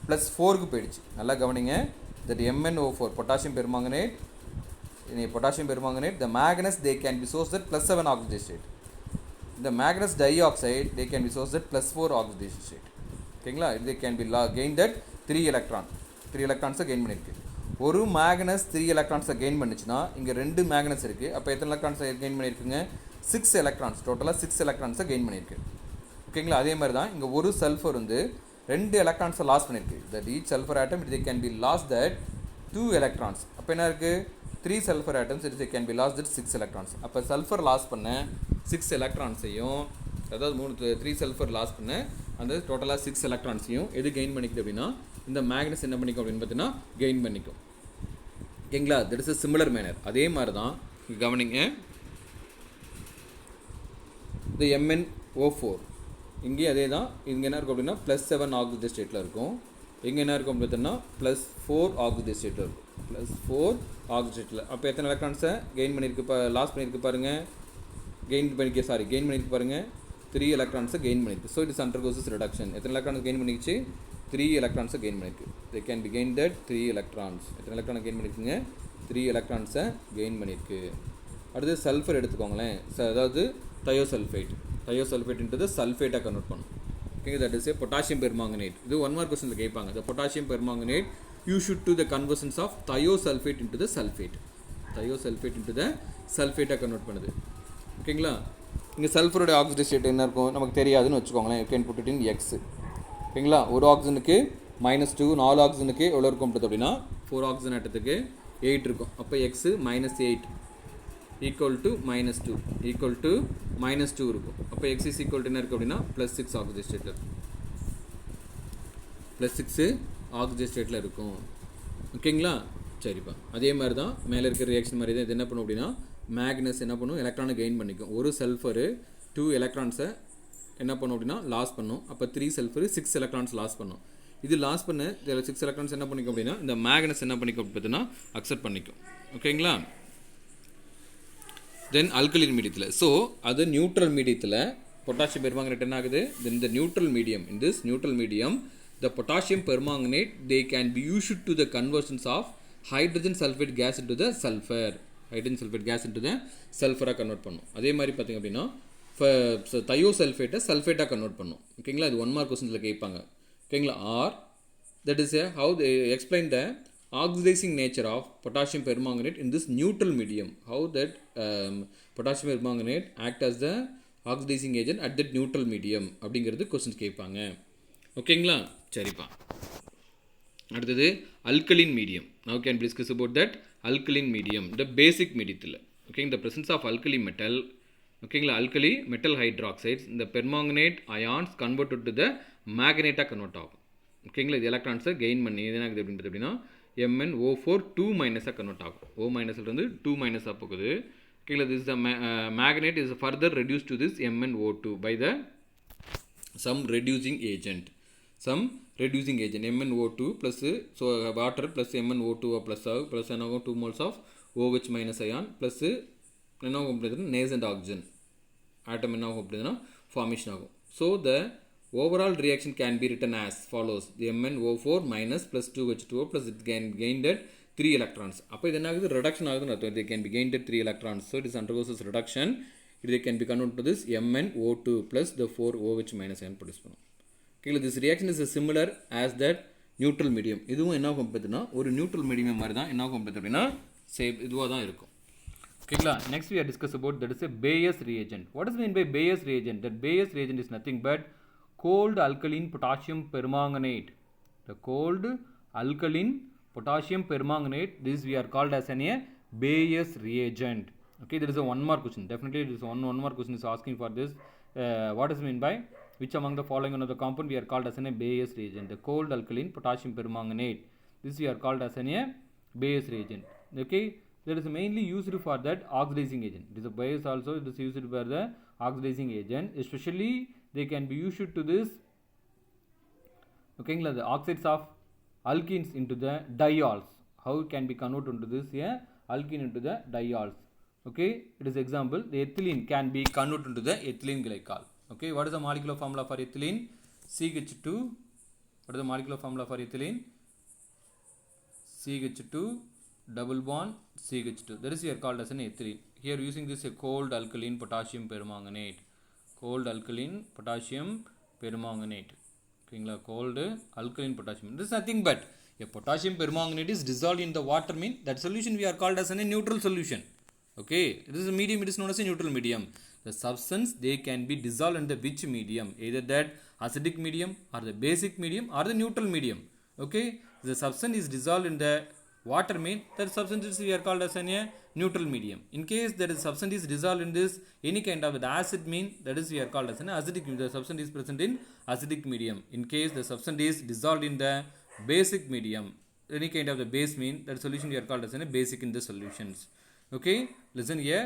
+4க்கு போயிடுச்சு. நல்லா கவனிங்க, that MnO4 potassium permanganate, the manganese they can be sourced at +7 oxidation state. The manganese dioxide they can be sourced at +4 oxidation state. ஓகேங்களா, they can be gained at 3 எலக்ட்ரான்ஸை gain பண்ணியிருக்கு. ஒரு Magnus 3 எலக்ட்ரான்ஸை gain பண்ணிச்சுன்னா இங்கே 2 Magnus இருக்குது, அப்போ எத்தனை எலக்ட்ரான்ஸை gain பண்ணியிருக்குங்க, 6 electrons, டோட்டலாக 6 எலக்ட்ரான்ஸை gain பண்ணியிருக்கு. ஓகேங்களா, அதே மாதிரி தான் இங்கே ஒரு சல்ஃபர் வந்து 2 எலக்ட்ரான்ஸை லாஸ் பண்ணியிருக்கு. That each sulphur atom it can be lost that 2 electrons. அப்போ என்ன இருக்குது, 3 sulphur atoms it can be lost that 6 electrons. அப்போ சல்ஃபர் லாஸ் பண்ண 6 எலக்ட்ரான்ஸையும், அதாவது 3 சல்ஃபர் லாஸ் பண்ண அந்த டோட்டலாக 6 எலக்ட்ரான்ஸையும் எது கெயின் பண்ணிக்குது அப்படின்னா இந்த மேக்னஸ் என்ன பண்ணிக்கும் அப்படின்னு பார்த்தீங்கன்னா கெயின் பண்ணிக்கும். ஓகேங்களா, that is a similar manner. அதே மாதிரி தான் கவனிங்க, இந்த MnO4 இங்கேயும் அதே தான். இங்கே என்ன இருக்கும் அப்படின்னா +7 ஆக்சிடைஸ் ஸ்டேட்டில் இருக்கும். இங்கே என்ன இருக்கும் பார்த்தீங்கன்னா +4 ஆக்சிடைஸ் ஸ்டேட்டில் இருக்கும். +4 ஆக்சிடைஸ் ஸ்டேட்டில். அப்போ எத்தனை எலக்ட்ரான்ஸை கெயின் பண்ணியிருக்கு, லாஸ் பண்ணியிருக்கு பாருங்கள், கெயின் பண்ணியிருக்கு பாருங்கள், 3 எலக்ட்ரான்ஸை கெயின் பண்ணியிருக்கு. So it is undergoes reduction. எத்தனை எலக்ட்ரான்ஸ் கெயின் பண்ணிக்கிச்சு, 3 எலக்ட்ரான்ஸை கெயின் பண்ணியிருக்கு. தே can B gain that 3 electrons. எத்தனை எலக்ட்ரானை கெயின் பண்ணியிருக்குங்க, 3 எலக்ட்ரான்ஸை கெயின் பண்ணியிருக்கு. அடுத்து சல்ஃபர் எடுத்துக்கோங்களேன், அதாவது தயோசல்ஃபேட்ன்றது சல்ஃபேட்டாக கன்வெர்ட் பண்ணும். Okay, that is a potassium permanganate. இது 1 மார்க் கொஸ்டினில் கேட்பாங்க. The potassium permanganate you should to the conversions of thiosulphate into the sulphate. Thiosulphate into the சல்ஃபேட்டாக கன்வெர்ட் பண்ணுது. ஓகேங்களா, இங்கே சல்ஃபரோட ஆக்சிடைஸ் ஸ்டேட் என்ன இருக்கும் நமக்கு தெரியாதுன்னு வச்சுக்கோங்களேன். You can put it in X. ஓகேங்களா, ஒரு ஆக்சிஜனுக்கு -2, 4 ஆக்சிஜனுக்கு எவ்வளோ இருக்கும் அப்படின்னா 4 ஆக்சிஜன் ஆட்டத்துக்கு 8 இருக்கும். அப்போ எக்ஸு -8 ஈக்குவல் டு -2 இருக்கும். அப்போ எக்ஸ் இஸ் ஈக்குவல் டு என்ன இருக்குது அப்படின்னா +6 ஆக்சிடைஸ் ஸ்டேட்டில் இருக்கும். +6 ஆக்சிடைஸ் ஸ்டேட்டில் இருக்கும். ஓகேங்களா, சரிப்பா. அதே மாதிரி தான் மேலே இருக்கிற ரியாக்ஷன் மாதிரி தான் இது என்ன பண்ணும் அப்படின்னா மேக்னஸ் என்ன பண்ணும், எலக்ட்ரானை கெயின் பண்ணிக்கும். ஒரு சல்ஃபரு 2 எலக்ட்ரான்ஸை என்ன பண்ணும் அப்படின்னா லாஸ் பண்ணும். அப்போ 3 சல்ஃபரு 6 எலக்ட்ரான்ஸ் லாஸ் பண்ணும். இது லாஸ் பண்ண 6 எலக்ட்ரான்ஸ் என்ன பண்ணிக்கும் அப்படின்னா இந்த மேக்னஸ் என்ன பண்ணிக்கும் பார்த்தீங்கன்னா அக்செப்ட் பண்ணிக்கும். ஓகேங்களா, தென் அல்கலின் மீடியத்தில், ஸோ அது நியூட்ரல் மீடியத்தில் பொட்டாசியம் பெர்மாங்கனேட் என்ன ஆகுது, then the neutral medium, in this neutral medium the potassium permanganate they can be used to the conversions of hydrogen sulphate gas into the sulphur, hydrogen sulphate gas into the சல்ஃபராக convert பண்ணும். அதே மாதிரி பார்த்திங்க அப்படின்னா thio சல்ஃபேட்டை சல்ஃபேட்டாக convert பண்ணும். ஓகேங்களா, இது 1 mark கொஸ்டின்ஸில் கேட்பாங்க. ஓகேங்களா, R that is how they explain the oxidizing nature of potassium permanganate in this neutral medium, how that potassium permanganate act as the oxidizing agent at that neutral medium அப்படிங்கிறது questions கேட்பாங்க. ஓகேங்களா, சரிப்பா. அடுத்தது alkaline medium. Now can we discuss about that alkaline medium, the basic medium. Okay, the presence of alkali metal, ஓகேங்களா, alkali metal hydroxides, இந்த permanganate ions converted to the magneta convert ஆகும். ஓகேங்களா, இது எலக்ட்ரான்ஸை கெயின் பண்ணி இது என்ன ஆகுது அப்படின்றது அப்படின்னா MnO4 2- கன்வெர்ட் ஆகும். O-இருந்து 2- போகுது. ஓகேங்களா, this the magnet is further reduce to this MnO2 by the some reducing agent MnO2 plus so water plus MnO2 plus என்னாகும் 2 moles of OH minus ion plus என்னாகும் அப்படின்னா nascent oxygen atom என்னாகும் அப்படின்னா formation ஆகும். So the overall reaction can be written as follows: the MnO4 minus plus 2H2O plus it can gained at 3 electrons. அப்போ இது என்ன ஆகுது, reduction ஆகுதுன்னு அர்த்தம். they can be gained at 3 electrons, so it is undergoes this reduction. It can be converted to this MnO2 plus the 4OH minus ion produce பண்ணும். Okay, this reaction is similar as that neutral medium. இதுவும் என்ன ஆகும் பார்த்தீங்கன்னா ஒரு neutral medium மாதிரி தான் என்ன ஆகும் பார்த்தீங்கன்னா சேம் இதுவாக தான் இருக்கும். ஓகேங்களா, next we are discuss about that is a Bayes reagent. What is mean by Bayes reagent? That Bayes reagent is nothing but cold alkaline potassium permanganate. The cold alkaline potassium permanganate, this we are called as a Bayes reagent. Okay, there is a 1 mark question. Definitely this one mark question is asking for this. What is mean by which among the following one of the compound we are called as a Bayes reagent? The cold alkaline potassium permanganate, this we are called as a Bayes reagent. Okay, that is mainly used for that oxidizing agent. It is a Bayes also, it is used for the oxidizing agent, especially they can be used to this. Okay, the oxides of alkenes into the diols, how it can be converted into this alkene into the diols. Okay, it is example, the ethylene can be converted into the ethylene glycol. Okay, what is the molecular formula for ethylene? CH2. What is the molecular formula for ethylene? CH2 double bond CH2, that is here called as an ethylene. Here using this a cold alkaline potassium permanganate, cold alkaline potassium permanganate. Okay, cold alkaline potassium, this is nothing but a potassium permanganate is dissolved in the water, mean that solution we are called as a neutral solution. Okay, this is a medium, it is known as a neutral medium. The substance they can be dissolved in the which medium, either that acidic medium or the basic medium or the neutral medium. Okay, the substance is dissolved in the water, mean that substance we are called as a neutral medium. In case that is substance is dissolved in this any kind of the acid, mean that is we are called as an acidic, the substance is present in acidic medium. In case the substance is dissolved in the basic medium, any kind of the base, mean that solution we are called as a basic in the solutions. Okay, listen here,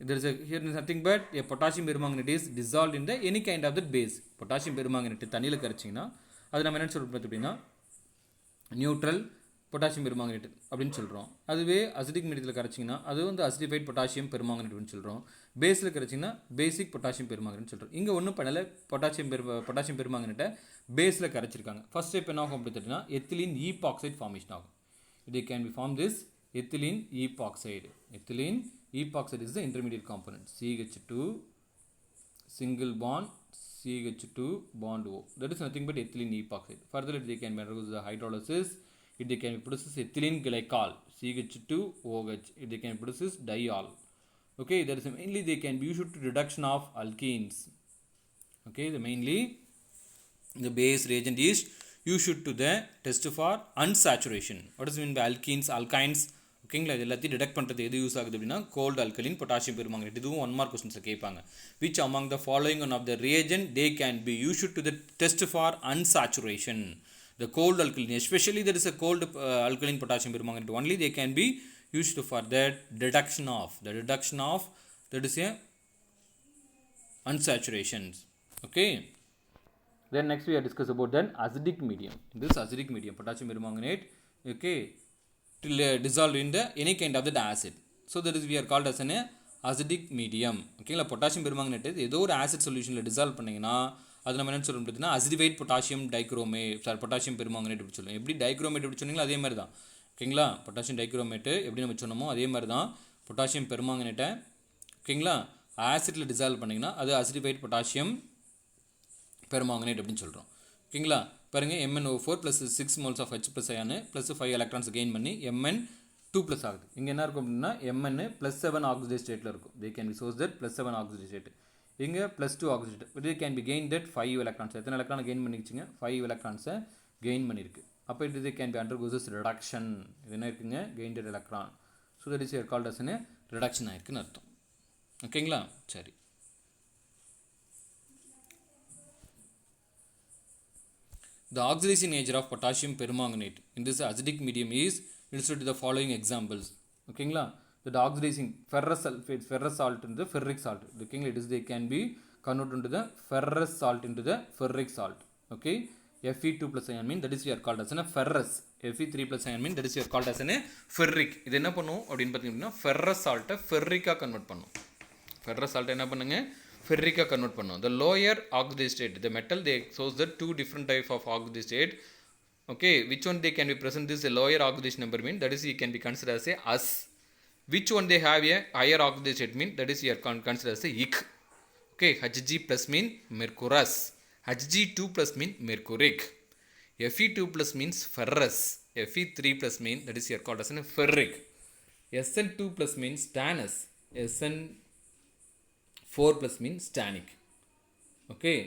there is a here is nothing but a potassium permanganate is dissolved in the any kind of the base. Potassium permanganate தண்ணில கரைச்சிங்கன்னா அது நம்ம என்ன சொல்றோம் அப்படின்னா neutral potassium permanganate அப்படின்னு சொல்கிறோம். அதுவே acidic மீடியத்தில் கரைச்சிங்கன்னா அது வந்து அசிடிஃபைட் பொட்டாசியம் பெர்மாங்கனேட் அப்படின்னு சொல்கிறோம். பேஸில் கரைச்சிங்கன்னா பேசிக் பொட்டாசியம் பெர்மாங்கனேட் சொல்கிறோம். இங்கே ஒன்றும் பண்ணலை, பொட்டாசியம் பெர்மாங்கனேட்டை பேஸில் கரைச்சிருக்காங்க. ஃபர்ஸ்ட் ஸ்டெப் என்ன ஆகும் அப்படி தெரிஞ்சுன்னா எத்திலீன் ஈபாக்சைடு ஃபார்மேஷன் ஆகும். They can be formed this ethylene epoxide. Ethylene epoxide is the intermediate component. CH2 single bond CH2 bond O. That is nothing but ethylene epoxide. Further, they can be undergoes the hydrolysis. They can produce ethylene glycol CH2OH. They can produce diol. Okay, that is mainly they can be used to reduction of alkenes. Okay, the mainly the Bayes reagent is used to the test for unsaturation. What does it mean by alkenes, alkynes? ஓகேங்களா, இது எல்லாத்தையும் detect பண்ணுறது எது use ஆகுது அப்படின்னா gold alkaline potassium permanganate. இதுவும் 1 mark கொஸ்டின்ஸில் கேட்பாங்க. Which among the following one of the reagent they can be used to the test for unsaturation. The cold alkaline, especially there is a cold alkaline potassium permanganate only, they can be used for that reduction of that is a unsaturations. Okay, then next we are discuss about then acidic medium. This acidic medium potassium permanganate, okay, dissolved in the any kind of the acid, so that is we are called as an acidic medium. Okay, potassium permanganate ஏதோ ஒரு acid சொல்யூஷனில் dissolve பண்ணிங்கன்னா அது நம்ம என்ன சொல்கிறோம் பார்த்தீங்கன்னா acidified potassium dichromate, potassium permanganate அப்படி சொல்லுவோம். எப்படி டைக்ரோமேட் எப்படி சொன்னீங்களோ அதே மாதிரி தான். ஓகேங்களா. பொட்டாசியம் டைக்ரோமேட்டு எப்படி நம்ம சொன்னோமோ அதே மாதிரி தான் பொட்டாசியம் பெர்மாங்கனேட்டை ஓகேங்களா ஆசிட்டில் டிசால்வ் பண்ணிங்கன்னா அது அசிடிஃபைட் பொட்டாசியம் பெர்மாங்கனேட் அப்படின்னு சொல்கிறோம். ஓகேங்களா. பாருங்கள் MnO4 plus 6 moles of H plus ion plus 5 electrons gain பண்ணி Mn2 ஆகுது. இங்கே என்ன இருக்கும் அப்படின்னா Mn +7 ஆக்சிடைஸ் ஸ்டேட்டில் இருக்கும். தே can B source that +7 oxidise state. இங்கே +2 ஆக்சிடைஸ் இது can B gain that 5 electrons. எத்தனை எலக்ட்ரான் கெயின் பண்ணிக்கிச்சிங்க? 5 எலக்ட்ரான்ஸை கெயின் பண்ணியிருக்கு. அப்போ இது கேன் பி அண்டர்கோஸ் ரிடக்ஷன். இது என்ன இருக்குங்க? Gained electron. So that is called as reduction ஆயிருக்குன்னு அர்த்தம். ஓகேங்களா. சரி, the oxidation nature of potassium permanganate in this acidic medium is illustrated to the following examples. ஓகேங்களா. the oxidizing ferrous sulfate, ferrous salt into the ferric salt. ஓகேங்களா. it is they can be converted into the ferrous salt into the ferric salt. okay. Fe2+ ion mean that is we are called as a ferrous. Fe3+ ion mean that is we are called as a ferric. இது என்ன பண்ணும் அப்படின்னு பார்த்தீங்கன்னா ferrous salt ferric-ஆ convert பண்ணும். ferrous salt என்ன பண்ணுங்க? ferric-ஆ convert பண்ணும். the lower oxidized state, the metal they shows the two different type of oxidized state. okay, which one they can be present this a lower oxidation number mean that is it can be considered as a us. which one they have a higher oxidized state mean that is here considered as a ic. okay, Hg+ mean mercurous, Hg2+ mean mercuric, Fe2+ means ferrous, Fe3+ mean that is here called as a ferric, Sn2+ means stannous, Sn4+ means stannic. okay,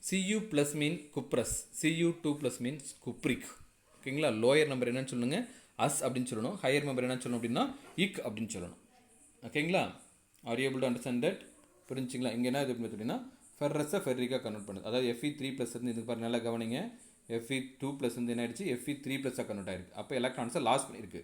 Cu+ mean cuprous, Cu2+ means cupric. ஓகேங்களா. Lower number என்னன்னு சொல்லுங்க? As அப்படின்னு சொல்லணும். Higher number என்னன்னு சொல்லணும் அப்படின்னா இக் அப்படின்னு சொல்லணும். ஓகேங்களா. Are you able to understand that? புரிஞ்சுங்களா. இங்கே என்ன இது அப்படின்னா ஃபெர்ரஸை ஃபெர்ரிக்காக கன்வெர்ட் பண்ணுது. அதாவது Fe3+ வந்து இதுக்கு பாரு நல்லா கவனிங்க. Fe2+ வந்து என்ன ஆயிடுச்சு? Fe3+ஆக கன்வெர்ட் ஆயிருக்கு. அப்போ எலக்ட்ரான்ஸை லாஸ் பண்ணியிருக்கு.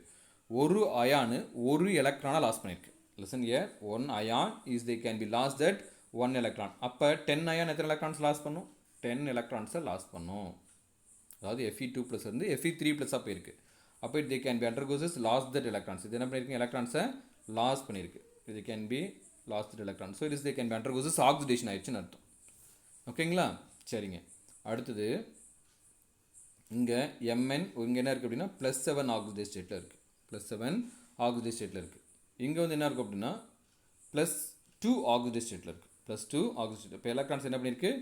ஒரு அயானு ஒரு எலக்ட்ரானை லாஸ் பண்ணியிருக்கு. Listen here, one ion is they can be loss that 1 electron. அப்போ 10 அயான் எத்தனை எலக்ட்ரான்ஸ் லாஸ் பண்ணும்? 10 எலக்ட்ரான்ஸை லாஸ் பண்ணும். அதாவது Fe2+ வந்து Fe3+ஆக போயிருக்கு. அப்போ they can be undergoes loss that electrons. இது என்ன பண்ணியிருக்கு? எலக்ட்ரான்ஸை லாஸ் பண்ணியிருக்கு. இது can be loss that electron. So it is they can be undergoes oxidation ஆயிடுச்சுன்னு அர்த்தம். ஓகேங்களா. சரிங்க. அடுத்தது இங்கே Mn இங்கே என்ன இருக்குது அப்படின்னா +7 ஆக்சிடைஸ் ஸ்டேட்டில் இருக்குது. +7 ஆக்சிடைஸ் ஸ்டேட்டில் இருக்குது. இங்கே வந்து என்ன இருக்கும் அப்படின்னா +2 ஆக்சிடைஸ் ஸ்டேட்டில் இருக்குது. +2 ஆக்சிடைஸ் ஸ்டேட். இப்போ எலக்ட்ரான்ஸ் என்ன பண்ணியிருக்கு?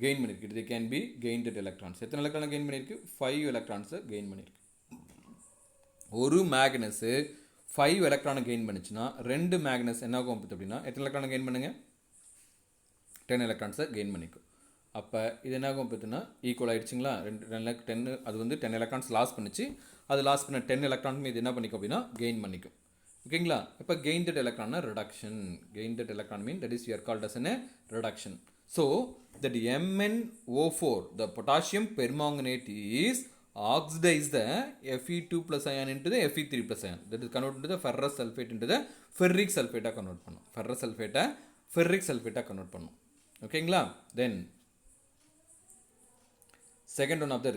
கெயின் பண்ணியிருக்கு. இது கேன் பி கெயின்டட் எலக்ட்ரான்ஸ். எத்தனை எலக்ட்ரான் கெயின் பண்ணியிருக்கு? 5 எலக்ட்ரான்ஸை கெயின் பண்ணியிருக்கு. ஒரு மேக்னஸு 5 எலக்ட்ரானை கெயின் பண்ணிச்சுன்னா 2 மேக்னஸ் என்ன ஆகும் அப்படின்னா எத்தனை எலக்ட்ரானை கெயின் பண்ணுங்க? 10 எலக்ட்ரான்ஸை கெயின் பண்ணிக்கும். அப்போ இது என்ன ஆகும் பார்த்தீங்கன்னா ஈக்குவல் ஆகிடுச்சிங்களா. 10 அது வந்து 10 எலக்ட்ரான்ஸ் லாஸ் பண்ணிச்சு. அது லாஸ் பண்ண 10 எலக்ட்ரான் இது என்ன பண்ணிக்கும் அப்படின்னா கெயின் பண்ணிக்கும். ஓகேங்களா. இப்போ gained electron reduction. Gained electron mean that is we are called as a reduction. So that MnO4 the potassium permanganate is oxidize the Fe2+ ion into the Fe3+ ion. that is convert into the ferrous sulfate into the ferric sulfate convert பண்ணும். ferrous sulfate ferric sulfate convert பண்ணும். ஓகேங்களா. then second one of the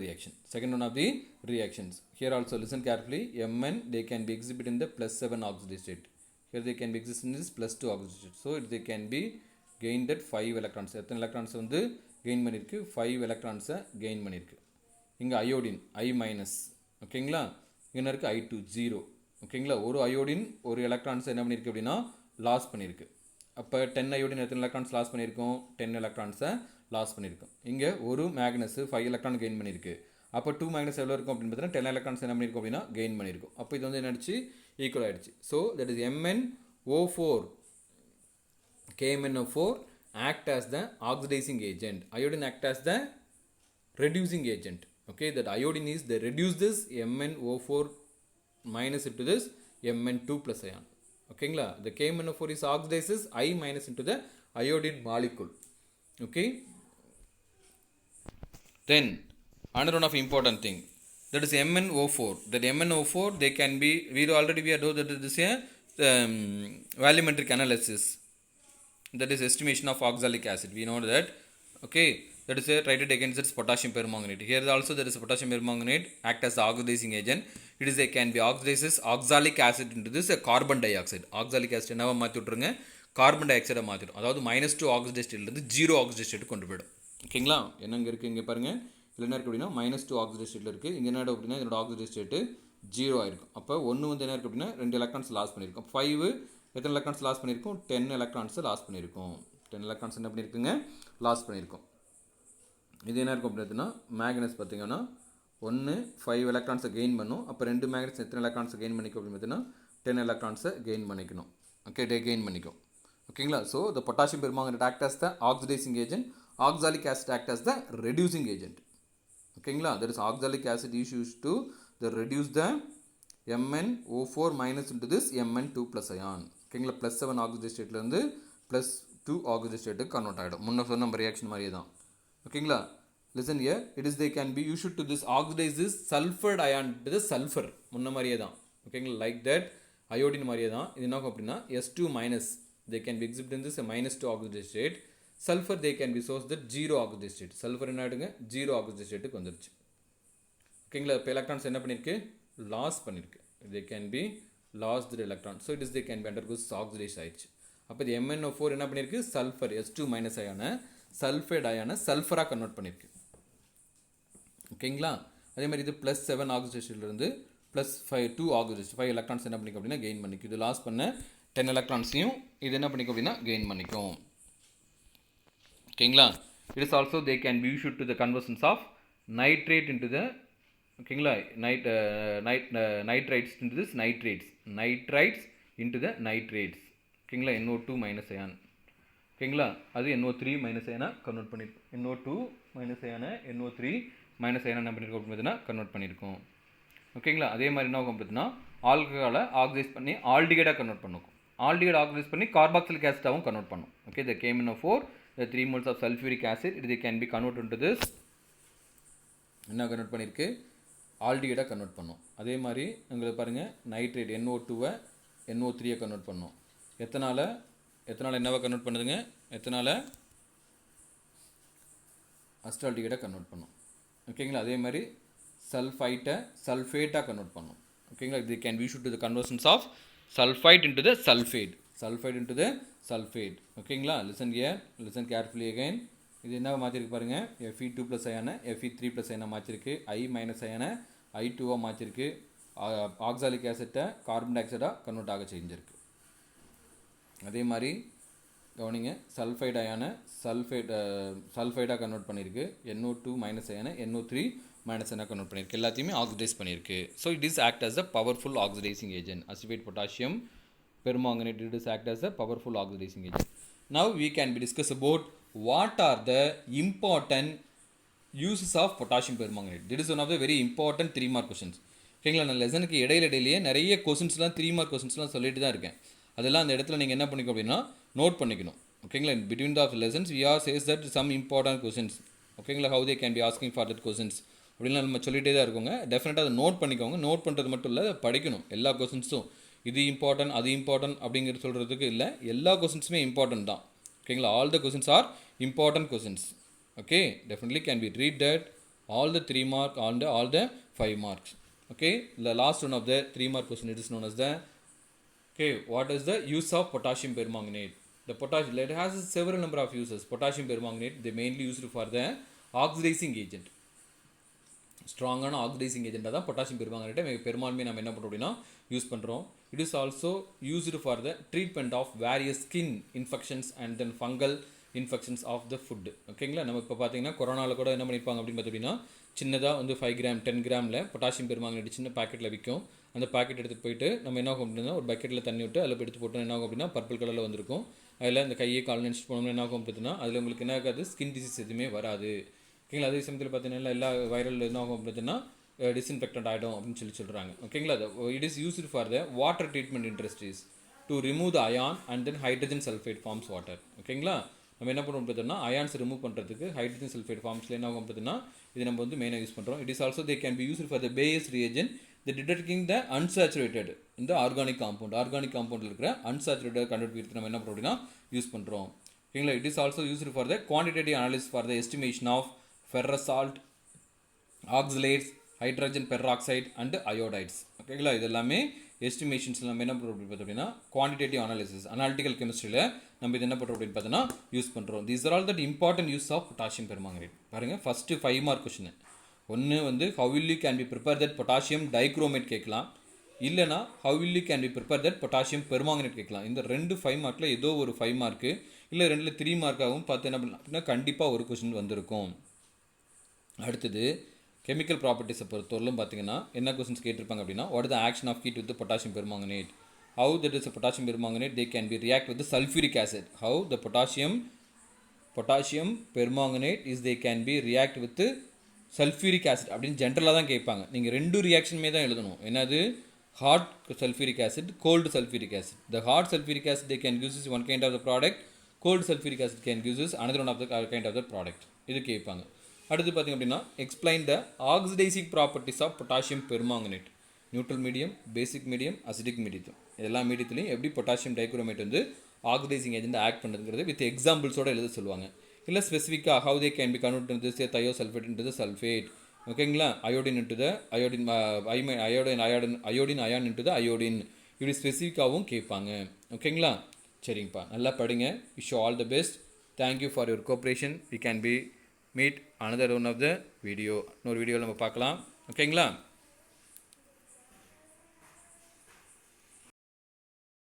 reactions. Here also listen carefully. Mn they can be exhibited in the +7 oxidation state. Here they can be existing in this +2 oxidation state. So they can be gained at 5 electrons. எத்தனை electrons வந்து gain பண்ணிருக்கு? 5 electrons gain பண்ணிருக்கு. இங்கே iodine I-. ஓகேங்களா. இங்கே இருக்குது I2 0. ஓகேங்களா. ஒரு அயோடின் ஒரு எலக்ட்ரான்ஸ் என்ன பண்ணியிருக்கு அப்படின்னா லாஸ் பண்ணியிருக்கு. அப்போ 10 அயோடின் எத்தனை எலக்ட்ரான்ஸ் லாஸ் பண்ணியிருக்கோம்? 10 எலக்ட்ரான்ஸை லாஸ் பண்ணியிருக்கோம். இங்கே ஒரு மேக்னஸ் 5 எலக்ட்ரான் கெயின் பண்ணியிருக்கு. அப்போ 2 மேக்னஸ் எவ்வளோ இருக்கும் அப்படின்னு பார்த்தீங்கன்னா 10 எலக்ட்ரான்ஸ் என்ன பண்ணியிருக்கோம் அப்படின்னா கெயின் பண்ணியிருக்கும். அப்போ இது வந்து என்ன ஆயிடுச்சு? ஈக்குவல் ஆகிடுச்சு. So that is MnO4 KMnO4 act as the oxidizing agent. Iodine act as the reducing agent. Okay, that iodine is they reduce this MnO4 minus into this Mn2+ ion. Okay, the KMnO4 is oxidizes I minus into the iodine molecule. Okay, then another one of important thing, that is MnO4. That MnO4 they can be, we are told that this is a volumetric analysis, that is estimation of oxalic acid. We know that. Okay, that is treated against its potassium permanganate. Here also there is a potassium permanganate act as the oxidizing agent. It is a can be oxidizes oxalic acid into this carbon dioxide. Oxalic acid என்னவா மாற்றி விட்ருங்க? Carbon tie ஆக்சைடை மாற்றிடும். அதாவது -2 oxidise ஸ்டேட்லேருந்து 0 oxidise state கொண்டு போய்டும். ஓகேங்களா. என்னங்க இருக்குது இங்கே பாருங்கள். இதில் என்ன இருக்குது அப்படின்னா -2 ஆக்சிடைஸ் ஸ்டேட்டில் இருக்குது. இங்கே என்ன அப்படின்னா இதோட ஆக்சிடைஸ் ஸ்டேட்டு ஜீரோ ஆயிருக்கும். அப்போ 1 வந்து என்ன இருக்குது அப்படின்னா 2 எலக்ட்ரான்ஸ் லாஸ் பண்ணியிருக்கும். 5 எத்தனை எலக்ட்ரான்ஸ் லாஸ் பண்ணியிருக்கும்? 10 எலக்ட்ரான்ஸ் லாஸ் பண்ணியிருக்கும். 10 எலக்ட்ரான்ஸ் என்ன பண்ணியிருக்குங்க? லாஸ் பண்ணியிருக்கும். இது என்ன இருக்கும் அப்படின்னா மேக்னஸ் பார்த்தீங்கன்னா 5 எலக்ட்ரான்ஸை கெயின் பண்ணும். அப்போ 2 மேக்னஸ் எத்தனை எலக்ட்ரான்ஸை கெயின் பண்ணிக்கும் அப்படின்னு பார்த்தீங்கன்னா 10 எலக்ட்ரான்ஸை கெயின் பண்ணிக்கணும். ஓகே, கெயின் பண்ணிக்கும். ஓகேங்களா? So the potassium permanganate act as the oxidizing agent, oxalic acid act as the reducing agent. ஓகேங்களா? that is oxalic acid is used to reduce the MnO4 minus into this Mn2 plus ion. ஓகேங்களா? +7 oxidise ஸ்டேட்லேருந்து +2 oxidise ஸ்டேட்டுக்கு convert ஆகிடும். முன்ன சொன்ன நம்ம reaction மாதிரியே தான். ஓகேங்களா? listen here, it is they can be used to this oxidize this sulfur ion to the sulfur. முன்ன மாதிரியே தான். ஓகேங்களா? like that அயோடின் மாதிரியே தான். இது என்ன அப்படின்னா S2 minus they can be exhibited in this -2 oxidized state. Sulfur they can be sourced at 0 oxidized state. Sulfur என்ன ஆயிடுங்க? 0 oxidized state க்கு வந்துருச்சு. ஓகேங்களா? இப்போ எலக்ட்ரான்ஸ் என்ன பண்ணிருக்கு? லாஸ் பண்ணிருக்கு. they can be lost the electron. So it is they can be undergoes oxidation ஆயிடுச்சு. அப்போ இது MnO4 என்ன பண்ணிருக்கு? சல்ஃபர் S2 மைனஸ் அயான சல்ஃபைட் அயான சல்ஃபரா கன்வெர்ட் பண்ணிருக்கு. ஓகேங்களா? அதே மாதிரி இது +7 ஆக்சிடேஷன்லேருந்து +2 ஆக்சிடேஷன் 5 எலக்ட்ரான்ஸ் என்ன பண்ணிக்கும் அப்படின்னா கெயின் பண்ணிக்கும். இது லாஸ் பண்ண 10 எலக்ட்ரான்ஸையும் இது என்ன பண்ணிக்கும் அப்படின்னா கெயின் பண்ணிக்கும். ஓகேங்களா? It is also they can be used to the conversions of nitrate into the ஓகேங்களா nitrites into this nitrites into the nitrates. ஓகேங்களா? NO2 minus ion. ஓகேங்களா? அது NO3 மைனஸ் அயனா கன்வெர்ட் பண்ணியிருக்கும். NO2 மைனஸ் அயனை NO3 மைனஸ் அயனா என்ன பண்ணியிருக்கோம் அப்படின்னா கன்வெர்ட் பண்ணியிருக்கோம். ஓகேங்களா? அதே மாதிரி என்ன ஆகும் அப்படின்னா ஆல்கஹாலை ஆக்சிடைஸ் பண்ணி ஆல்டிகைடாக கன்வெர்ட் பண்ணும். ஆல்டிகைட் ஆக்சிடைஸ் பண்ணி கார்பாக்சிலிக் ஆசிடாகவும் கன்வெர்ட் பண்ணும். Okay, the KMnO4 the 3 moles of sulfuric acid it can be converted into this என்ன கன்வெர்ட் பண்ணியிருக்கு? ஆல்டிகைடாக கன்வெர்ட் பண்ணும். அதே மாதிரி உங்களுக்கு பாருங்கள் நைட்ரேட் NO2வை NO3யை கன்வெர்ட் பண்ணும். எத்தனால் என்னவா கன்வெர்ட் பண்ணுதுங்க? எத்தனால் அஸ்டால்டிகைடாக கன்வெர்ட் பண்ணும். ஓகேங்களா? அதே மாதிரி சல்ஃபேட்டாக கன்வெர்ட் பண்ணும். ஓகேங்களா? இது can use to the conversions of sulfite into the sulfate into the sulfate. ஓகேங்களா? listen carefully again. இது என்ன மாற்றிருக்கு பாருங்கள்? Fe2 ப்ளஸ் அயனை Fe3 ப்ளஸ் அயனை மாற்றிருக்கு. I மைனஸ் அயனை I2வாக மாற்றிருக்கு. ஆக்சாலிக் ஆசிட்டை கார்பன் டை ஆக்சைடாக கன்வெர்ட் ஆக செஞ்சிருக்கு. அதே மாதிரி கவனிங்க, சல்ஃபைட் அயனை சல்ஃபைடாக கன்வெர்ட் பண்ணியிருக்கு. NO2 மைனஸ் அயனை NO3 மைனஸ் என்ன கன்வெர்ட் பண்ணியிருக்கு. எல்லாத்தையுமே ஆக்சிடைஸ் பண்ணியிருக்கு. So it is act as a powerful oxidising agent. Acetate potassium permanganate it is act as a powerful oxidising agent. Now we can be discuss about what are the important uses of potassium permanganate. This is one of the very important 3 mark questions. ஓகேங்களா? நான் லெசனுக்கு இடையிலேயே நிறைய கொஸ்டின்ஸ்லாம் 3 mark கொஸ்டின்ஸ்லாம் சொல்லிட்டு தான் இருக்கேன். அதெல்லாம் அந்த இடத்துல நீங்கள் என்ன பண்ணிக்கணும் அப்படின்னா நோட் பண்ணிக்கணும். ஓகேங்களா? Between the lessons we are says that some important questions. ஓகேங்களா? how they can be asking for that questions அப்படின்லாம் நம்ம சொல்லிகிட்டே தான் இருக்கோங்க. டெஃபினட்டாக அதை நோட் பண்ணிக்கோங்க. நோட் பண்ணுறது மட்டும் இல்லை, படிக்கணும். எல்லா கொஸ்டின்ஸும் இது இம்பார்ட்டன்ட் அது இம்பார்ட்டன்ட் அப்படிங்கிறது சொல்கிறதுக்கு இல்லை, எல்லா கொஸ்டின்ஸுமே இம்பார்ட்டன்ட் தான். ஓகேங்களா? All the questions are important questions. Okay, definitely can be read that all the 3 mark and all the 5 marks. Okay, the last one of the 3 mark question, it is known as the what is the use of potassium permanganate? The potassium, it has several number of uses. Potassium permanganate they mainly used for the oxidizing agent. ஸ்ட்ராங்கான oxidising ஏஜென்ட்டாக தான் potassium பெர்மாங்கனேட்டை பெரும்பான்மை நம்ம என்ன பண்ணுறோம் அப்படின்னா use பண்ணுறோம். It is also used for the treatment of various skin infections and then fungal infections of the foot. ஓகேங்களா? நம்ம இப்போ பார்த்தீங்கன்னா கொரோனாவில் கூட என்ன பண்ணியிருப்பாங்க அப்படின்னு பார்த்தீங்கன்னா சின்னதாக வந்து 5 கிராம் 10 கிராமில் பொட்டாசியம் பெர்மாங்கனேட் சின்ன பேக்கெட்டில் விற்கும். அந்த பேக்கெட் எடுத்துகிட்டு போயிட்டு நம்ம என்ன ஆகும் அப்படின்னா ஒரு பக்கெட்டில் தண்ணி விட்டு அதில் எடுத்து போட்டோம் என்ன ஆகும் அப்படின்னா பர்பிள் கலரில் வந்திருக்கும். அதில் இந்த கையை கால் நினச்சிட்டு போனோம்னா என்ன ஆகும் அப்படின்னா அதில் உங்களுக்கு என்ன ஆகாது, ஸ்கின் டிசீஸ் எதுவுமே வராது. ஓகேங்களா? அதே சமயத்தில் பார்த்தீங்கன்னா எல்லா வைரல் என்ன ஆகும் அப்படின்னா டிஸ்இன்ஃபெக்டட் ஆகிடும் அப்படின்னு சொல்கிறாங்க. ஓகேங்களா? It is used for the water treatment industries to remove the ion and then hydrogen sulphide forms water. ஓகேங்களா? நம்ம என்ன பண்ணுறோம் பார்த்தோம்னா அயான்ஸ் ரிமூவ் பண்ணுறதுக்கு ஹைட்ரஜன் சல்ஃபைட் ஃபார்ம்ஸில் என்ன ஆகும் பார்த்தீங்கன்னா இது நம்ம வந்து மெயினாக யூஸ் பண்ணுறோம். It is also they can be used for the base reagent the detecting the unsaturated இந்த ஆர்கானிக் காம்பவுண்டில் இருக்கிற அன்சாச்சுரேட்டட் கண்டுபிடிக்கிறது நம்ம என்ன பண்ணுறோம் அப்படின்னா யூஸ் பண்ணுறோம். ஓகேங்களா? It is also used for the quantitative analysis for the estimation of ferrous salt, oxalates, hydrogen peroxide and iodides. ஓகேங்களா? இது எல்லாமே எஸ்டிமேஷன்ஸ் நம்ம என்ன பண்ணுறோம் அப்படின்னு பார்த்தோம்னா குவான்டிடேட்டிவ் அனாலிசிஸ் அனாலிட்டிக்கல் கெமிஸ்ட்ரியில் நம்ம இது என்ன பண்ணுறோம் அப்படின்னு பார்த்தோன்னா யூஸ் பண்ணுறோம். These are all that important use of potassium permanganate. பாருங்கள், ஃபஸ்ட்டு 5 மார்க் கொஸ்டின் ஒன்று வந்து how will you can be prepare that potassium dichromate கேட்கலாம், இல்லைனா how will you can be prepare that potassium permanganate கேட்கலாம். இந்த ரெண்டு 5 மார்க்கில் ஏதோ ஒரு 5 மார்க்கு இல்லை ரெண்டில் 3 மார்க்காகவும் பார்த்து என்ன பண்ணலாம் அப்படின்னா கண்டிப்பாக ஒரு கொஸ்டின் வந்திருக்கும். அடுத்தது கெமிக்கல் ப்ராப்பர்ட்டிஸை பொறுத்தவரையிலும் பார்த்தீங்கன்னா என்ன கொஸ்டின்ஸ் கேட்டிருப்பாங்க அப்படின்னா what is the action of heat with potassium permanganate, how that is a potassium permanganate they can be react with the sulfuric acid, how the potassium permanganate is they can be react with sulfuric acid அப்படின்னு ஜென்ரலாக தான் கேட்பாங்க. நீங்கள் ரெண்டு ரியாக்ஷனுமே தான் எழுதணும். என்னது hot sulfuric acid, cold sulfuric acid. The hot sulfuric acid they can use is one kind of the product, cold sulfuric acid can use is another one of the kind of the product. இது கேட்பாங்க. அடுத்து பார்த்திங்க அப்படின்னா explain the oxidizing properties of potassium permanganate, neutral medium, basic medium, acidic medium, எல்லா மீடியத்துலையும் எப்படி potassium dichromate வந்து oxidising agent act பண்ணுறதுங்கிறது வித் எக்ஸாம்பிள்ஸோடு எழுத சொல்லுவாங்க. இல்லை ஸ்பெசிஃபிக்காக how they can be convert into say thiosulphate into the sulphate, ஓகேங்களா, iodine into the iodine ion into the iodine, இப்படி ஸ்பெசிஃபிக்காகவும் கேட்பாங்க. ஓகேங்களா, சரிங்கப்பா, நல்லா படிங்க. Wish all the best. Thank you for your cooperation. We can be meet another one of the video. இன்னொரு வீடியோவில் நம்ம பார்க்கலாம். ஓகேங்களா.